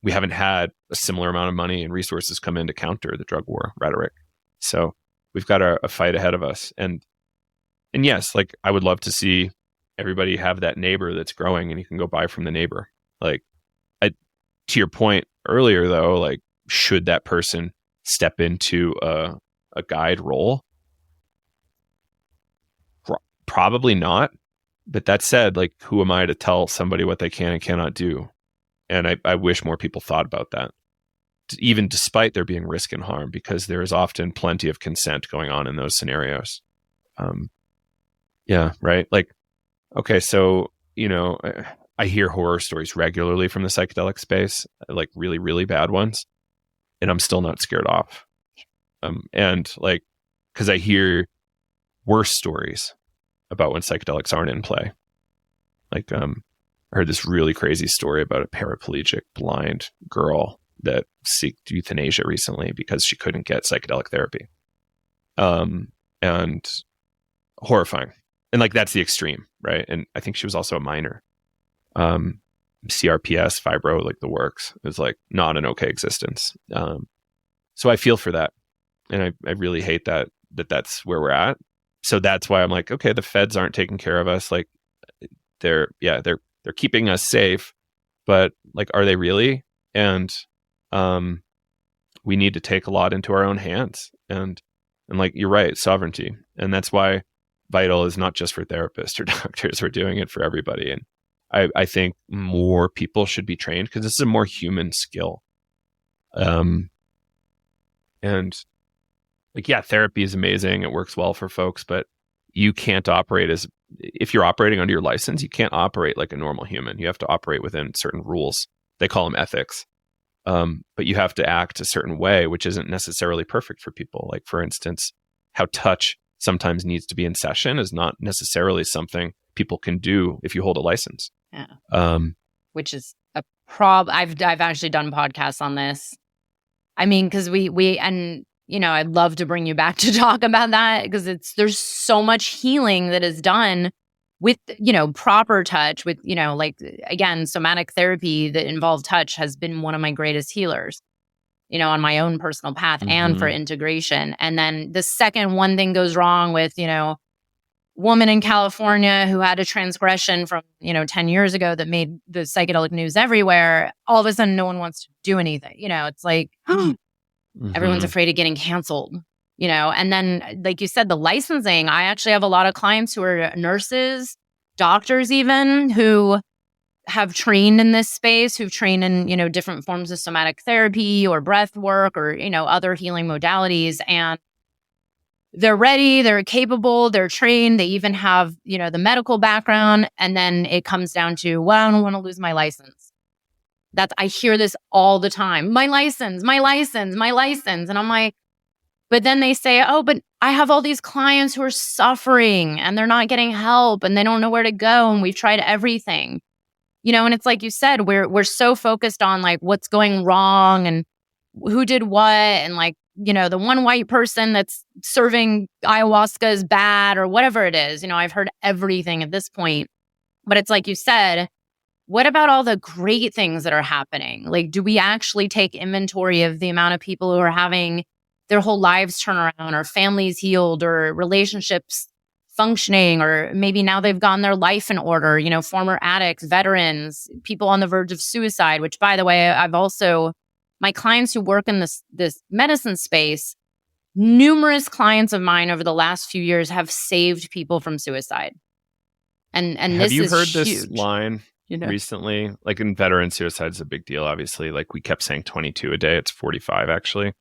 we haven't had a similar amount of money and resources come in to counter the drug war rhetoric. So we've got a fight ahead of us. And yes, like I would love to see everybody have that neighbor that's growing and you can go buy from the neighbor. Like to your point earlier though, like should that person step into a guide role? Probably not. But that said, like who am I to tell somebody what they can and cannot do? And I wish more people thought about that, even despite there being risk and harm, because there is often plenty of consent going on in those scenarios. Yeah, right. Like, okay, so, I hear horror stories regularly from the psychedelic space, like really, really bad ones, and I'm still not scared off. And like, because I hear worse stories about when psychedelics aren't in play. Like, I heard this really crazy story about a paraplegic blind girl that sought euthanasia recently because she couldn't get psychedelic therapy. And horrifying. And like, that's the extreme, right? And I think she was also a minor. CRPS, fibro, like the works. It was like not an okay existence. So I feel for that. And I really hate that's where we're at. So that's why I'm like, okay, the feds aren't taking care of us. Like they're keeping us safe, but like, are they really? And we need to take a lot into our own hands. And like, you're right, sovereignty. And that's why Vital is not just for therapists or doctors. We're doing it for everybody. And I think more people should be trained because this is a more human skill. And like, yeah, therapy is amazing. It works well for folks, but you can't operate if you're operating under your license, you can't operate like a normal human. You have to operate within certain rules. They call them ethics. But you have to act a certain way, which isn't necessarily perfect for people. Like, for instance, how touch sometimes needs to be in session is not necessarily something people can do if you hold a license. Yeah. Which is I've actually done podcasts on this. I mean, because we and I'd love to bring you back to talk about that, because there's so much healing that is done with proper touch, with like, again, somatic therapy that involved touch has been one of my greatest healers, on my own personal path and for integration. And then the second one thing goes wrong with woman in California who had a transgression from 10 years ago that made the psychedelic news everywhere, all of a sudden no one wants to do anything. It's like everyone's afraid of getting canceled. And then, like you said, the licensing, I actually have a lot of clients who are nurses, doctors even, who have trained in this space, who've trained in, different forms of somatic therapy or breath work or, other healing modalities. And they're ready, they're capable, they're trained, they even have, the medical background. And then it comes down to, well, I don't want to lose my license. I hear this all the time. My license. And I'm like, but then they say, oh, but I have all these clients who are suffering and they're not getting help and they don't know where to go. And we've tried everything, and it's like you said, we're so focused on like what's going wrong and who did what. And like, the one white person that's serving ayahuasca is bad or whatever it is. I've heard everything at this point, but it's like you said, what about all the great things that are happening? Like, do we actually take inventory of the amount of people who are having their whole lives turn around, or families healed, or relationships functioning, or maybe now they've gotten their life in order, former addicts, veterans, people on the verge of suicide, which, by the way, my clients who work in this medicine space, numerous clients of mine over the last few years have saved people from suicide. And have you heard huge. This line recently? Like, in veteran suicide is a big deal, obviously. Like, we kept saying 22 a day. It's 45 actually.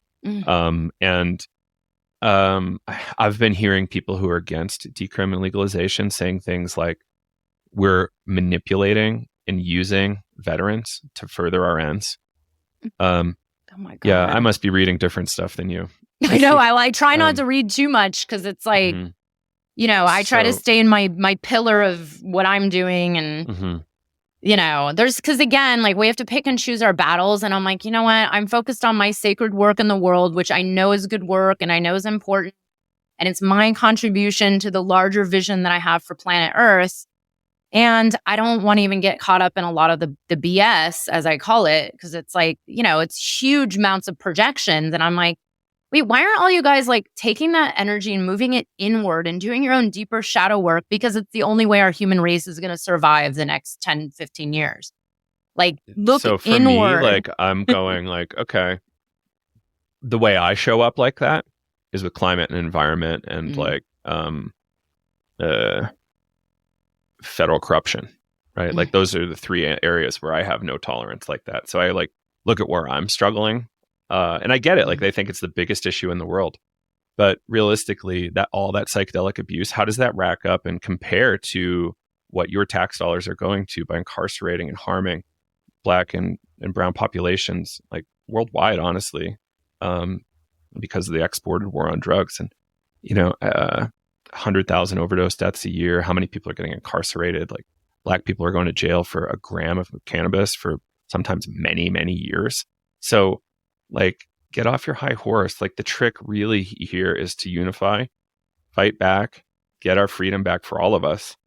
I've been hearing people who are against decrim legalization saying things like, we're manipulating and using veterans to further our ends. Oh my God. Yeah, I must be reading different stuff than you. I know. I try not to read too much, because it's like, I try to stay in my pillar of what I'm doing. And because again, like, we have to pick and choose our battles. And I'm like, you know what? I'm focused on my sacred work in the world, which I know is good work and I know is important. And it's my contribution to the larger vision that I have for planet Earth. And I don't want to even get caught up in a lot of the BS, as I call it, because it's like, it's huge amounts of projections. And I'm like, wait, why aren't all you guys like taking that energy and moving it inward and doing your own deeper shadow work? Because it's the only way our human race is going to survive the next 10, 15 years. Like, look so for inward. me, like, I'm going like, okay, the way I show up like that is with climate and environment and like federal corruption, right? Like, those are the three areas where I have no tolerance like that. So I like look at where I'm struggling. And I get it. Like, they think it's the biggest issue in the world, but realistically, all that psychedelic abuse, how does that rack up and compare to what your tax dollars are going to by incarcerating and harming Black and brown populations, like, worldwide, honestly, because of the exported war on drugs. And 100,000 overdose deaths a year. How many people are getting incarcerated? Like, Black people are going to jail for a gram of cannabis for sometimes many, many years. So, like, get off your high horse. Like, the trick really here is to unify, fight back, get our freedom back for all of us.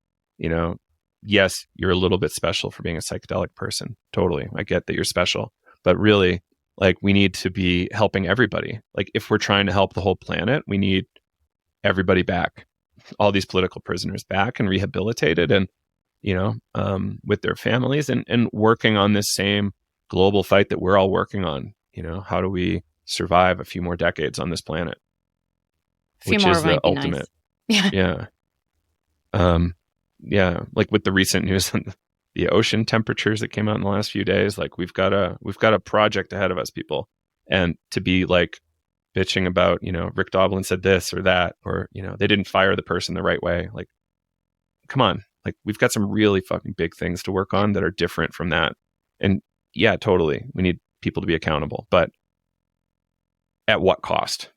Yes, you're a little bit special for being a psychedelic person. Totally. I get that you're special. But really, like, we need to be helping everybody. Like, if we're trying to help the whole planet, we need everybody back. All these political prisoners back and rehabilitated and, with their families and working on this same global fight that we're all working on. How do we survive a few more decades on this planet? Which is the ultimate. Nice. Yeah. Yeah. Like, with the recent news on the ocean temperatures that came out in the last few days, like, we've got a project ahead of us, people. And to be like bitching about, Rick Doblin said this or that, or, they didn't fire the person the right way. Like, come on. Like, we've got some really fucking big things to work on that are different from that. And yeah, totally. We need people to be accountable, but at what cost?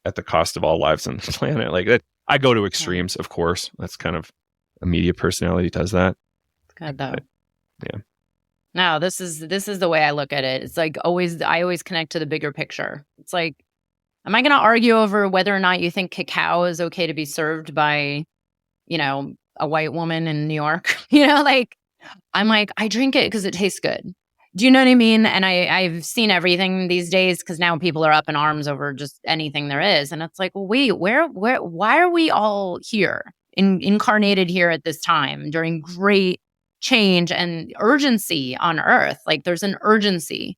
At the cost of all lives on the planet. Like, that, I go to extremes, of course. That's kind of a media personality does that. Good though. But, yeah. No, this is the way I look at it. It's like I always connect to the bigger picture. It's like, am I going to argue over whether or not you think cacao is okay to be served by, a white woman in New York? Like, I'm like, I drink it because it tastes good. Do you know what I mean? And I've seen everything these days because now people are up in arms over just anything there is. And it's like, well, wait, why are we all here, incarnated here at this time during great change and urgency on Earth? Like, there's an urgency,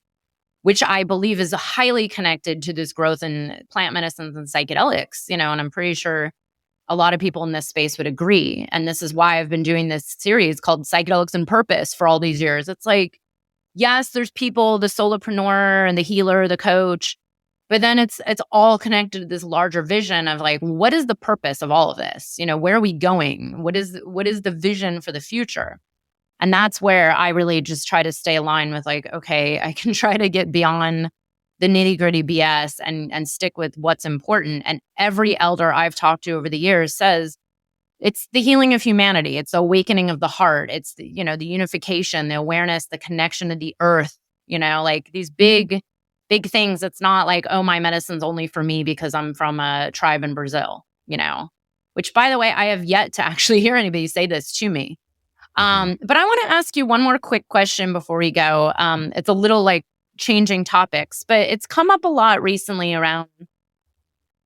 which I believe is highly connected to this growth in plant medicines and psychedelics, and I'm pretty sure a lot of people in this space would agree. And this is why I've been doing this series called Psychedelics and Purpose for all these years. It's like, yes, there's people, the solopreneur and the healer, the coach, but then it's all connected to this larger vision of like, what is the purpose of all of this? Where are we going? What is the vision for the future? And that's where I really just try to stay aligned with like, okay, I can try to get beyond the nitty-gritty BS and stick with what's important. And every elder I've talked to over the years says it's the healing of humanity. It's the awakening of the heart. It's the unification, the awareness, the connection to the earth, like these big things. It's not like, oh, my medicine's only for me because I'm from a tribe in Brazil, which, by the way, I have yet to actually hear anybody say this to me. But I want to ask you one more quick question before we go. It's a little like changing topics, but it's come up a lot recently around,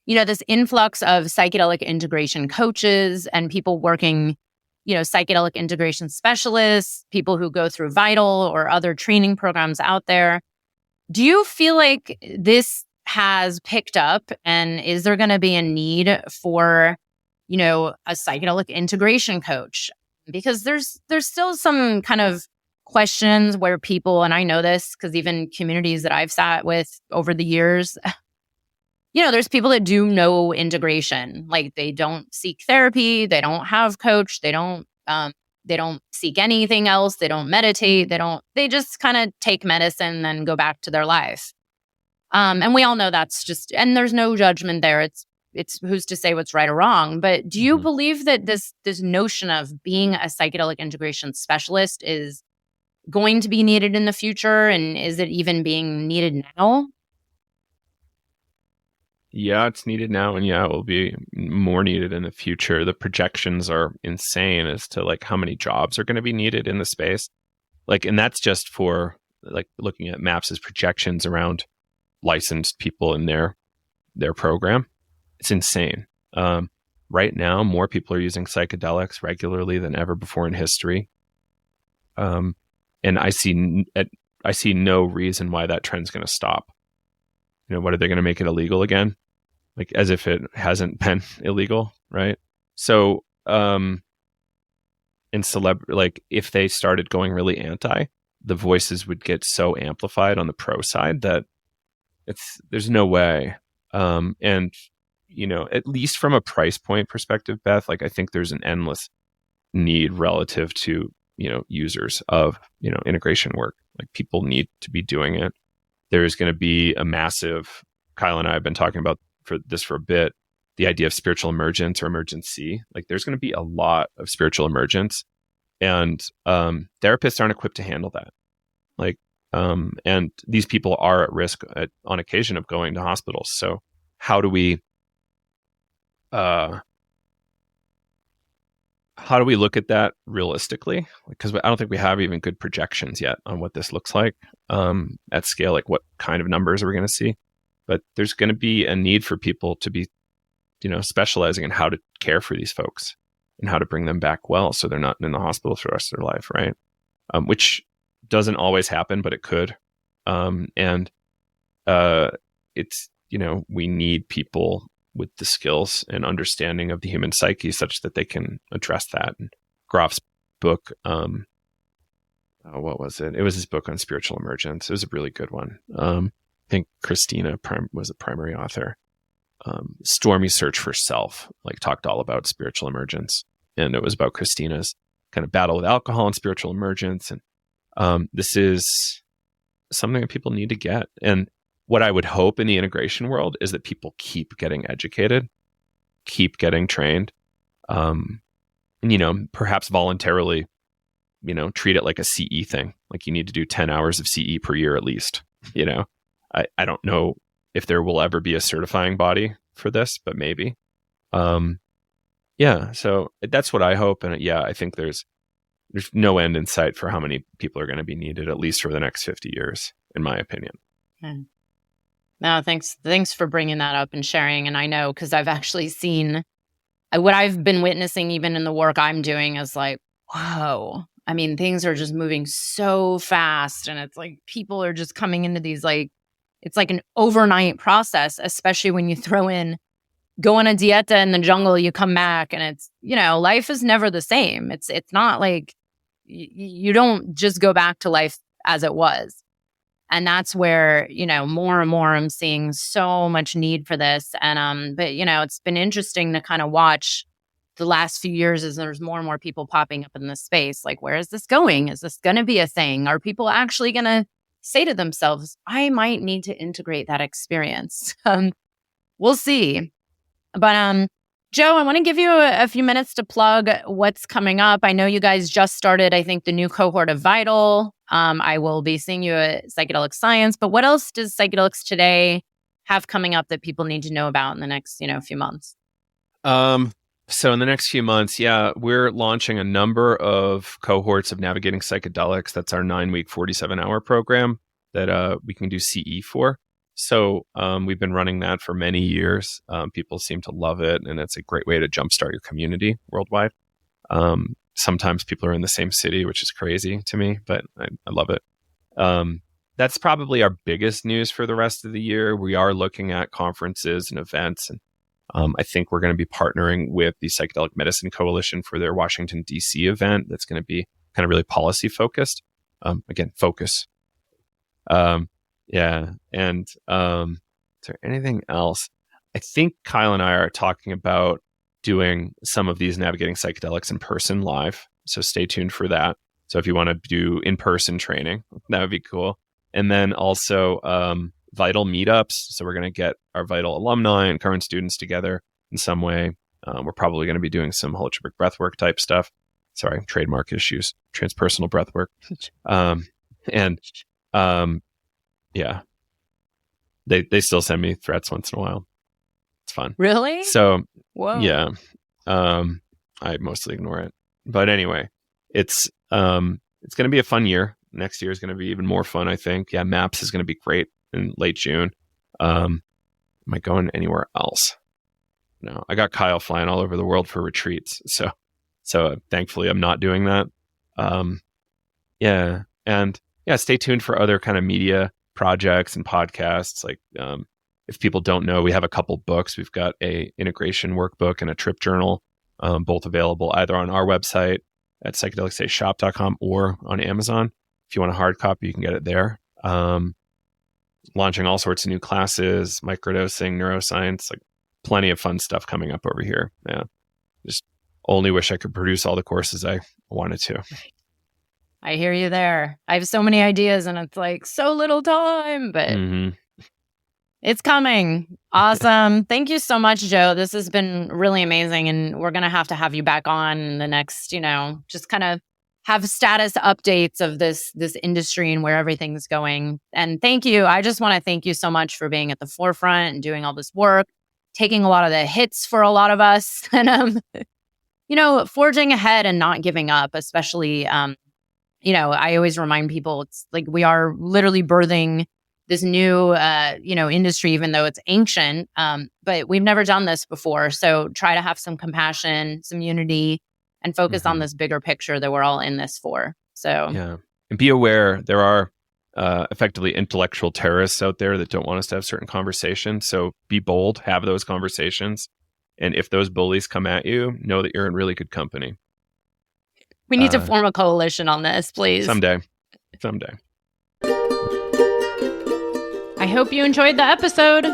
this influx of psychedelic integration coaches and people working, psychedelic integration specialists, people who go through Vital or other training programs out there. Do you feel like this has picked up, and is there going to be a need for, a psychedelic integration coach? Because there's still some kind of questions where people, and I know this because even communities that I've sat with over the years, there's people that do no integration. Like, they don't seek therapy, they don't have coach, they don't seek anything else, they don't meditate, they just kind of take medicine and then go back to their life. And we all know that's just, and there's no judgment there. It's who's to say what's right or wrong. But do you believe that this notion of being a psychedelic integration specialist is going to be needed in the future? And is it even being needed now? Yeah, it's needed now, and yeah, it will be more needed in the future. The projections are insane as to like how many jobs are going to be needed in the space. Like, and that's just for like looking at MAPS's projections around licensed people in their program. It's insane. Right now, more people are using psychedelics regularly than ever before in history. And I see no reason why that trend's going to stop. What are they going to make it illegal again? Like, as if it hasn't been illegal, right? So, like, if they started going really anti, the voices would get so amplified on the pro side that there's no way. And at least from a price point perspective, Beth, like, I think there's an endless need relative to, users of, integration work. Like, people need to be doing it. There's going to be a massive, Kyle and I have been talking about for a bit, the idea of spiritual emergence or emergency. Like, there's going to be a lot of spiritual emergence, and therapists aren't equipped to handle that. Like, and these people are at risk on occasion of going to hospitals. So how do we look at that realistically? Because I don't think we have even good projections yet on what this looks like at scale. Like, what kind of numbers are we going to see? But there's going to be a need for people to be, specializing in how to care for these folks and how to bring them back well, so they're not in the hospital for the rest of their life, right? Which doesn't always happen, but it could. And it's, we need people with the skills and understanding of the human psyche such that they can address that. And Groff's book, what was it? It was his book on spiritual emergence. It was a really good one. I think Christina was the primary author. Stormy Search for Self, like, talked all about spiritual emergence. And it was about Christina's kind of battle with alcohol and spiritual emergence. And this is something that people need to get. And what I would hope in the integration world is that people keep getting educated, keep getting trained, and, perhaps voluntarily, treat it like a CE thing. Like you need to do 10 hours of CE per year at least. I don't know if there will ever be a certifying body for this, but maybe. So that's what I hope. And I think there's no end in sight for how many people are going to be needed, at least for the next 50 years, in my opinion. No, thanks for bringing that up and sharing. And I know, because I've actually seen what I've been witnessing even in the work I'm doing is like, whoa. I mean, things are just moving so fast, and it's like people are just coming into these, like, it's like an overnight process, especially when you throw in go on a dieta in the jungle, you come back, and it's, life is never the same. It's not like you don't just go back to life as it was. And that's where, more and more I'm seeing so much need for this. And, but, it's been interesting to kind of watch the last few years as there's more and more people popping up in this space. Like, where is this going? Is this going to be a thing? Are people actually going to say to themselves, I might need to integrate that experience? We'll see. But, Joe, I want to give you a few minutes to plug what's coming up. I know you guys just started, I think, the new cohort of Vital. I will be seeing you at Psychedelic Science. But what else does Psychedelics Today have coming up that people need to know about in the next, few months? So in the next few months, we're launching a number of cohorts of Navigating Psychedelics. That's our 9-week, 47-hour program that we can do CE for. So we've been running that for many years. People seem to love it, and it's a great way to jumpstart your community worldwide. Sometimes people are in the same city, which is crazy to me, but I love it. That's probably our biggest news for the rest of the year. We are looking at conferences and events, and I think we're going to be partnering with the Psychedelic Medicine Coalition for their Washington, D.C. event that's going to be kind of really policy focused. Again, focus. And is there anything else? I think Kyle and I are talking about doing some of these Navigating Psychedelics in person live. So stay tuned for that. So if you want to do in-person training, that would be cool. And then also Vital meetups. So we're going to get our Vital alumni and current students together in some way. We're probably going to be doing some holotropic breathwork type stuff. Sorry, trademark issues, transpersonal breathwork. They still send me threats once in a while. It's fun. Really? So, whoa. Yeah. I mostly ignore it. But anyway, it's going to be a fun year. Next year is going to be even more fun, I think. Yeah, MAPS is going to be great in late June. Am I going anywhere else? No, I got Kyle flying all over the world for retreats. So thankfully I'm not doing that. Stay tuned for other kind of media projects and podcasts. Like, if people don't know, we have a couple books. We've got a integration workbook and a trip journal, both available either on our website at psychedelicstodayshop.com or on Amazon. If you want a hard copy, you can get it there. Launching all sorts of new classes, microdosing, neuroscience, like plenty of fun stuff coming up over here. Yeah. Just only wish I could produce all the courses I wanted to. I hear you there. I have so many ideas, and it's like so little time, but it's coming. Awesome. Thank you so much, Joe. This has been really amazing, and we're going to have you back on in the next, just kind of have status updates of this industry and where everything's going. And thank you. I just want to thank you so much for being at the forefront and doing all this work, taking a lot of the hits for a lot of us, and forging ahead and not giving up, especially I always remind people, it's like we are literally birthing this new, industry, even though it's ancient. But we've never done this before. So try to have some compassion, some unity, and focus on this bigger picture that we're all in this for. So, yeah. And be aware there are effectively intellectual terrorists out there that don't want us to have certain conversations. So be bold, have those conversations. And if those bullies come at you, know that you're in really good company. We need to form a coalition on this, please. Someday. I hope you enjoyed the episode.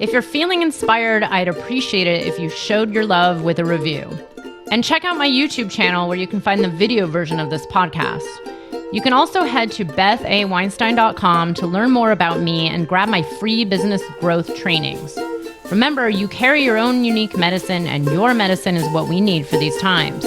If you're feeling inspired, I'd appreciate it if you showed your love with a review. And check out my YouTube channel where you can find the video version of this podcast. You can also head to bethaweinstein.com to learn more about me and grab my free business growth trainings. Remember, you carry your own unique medicine, and your medicine is what we need for these times.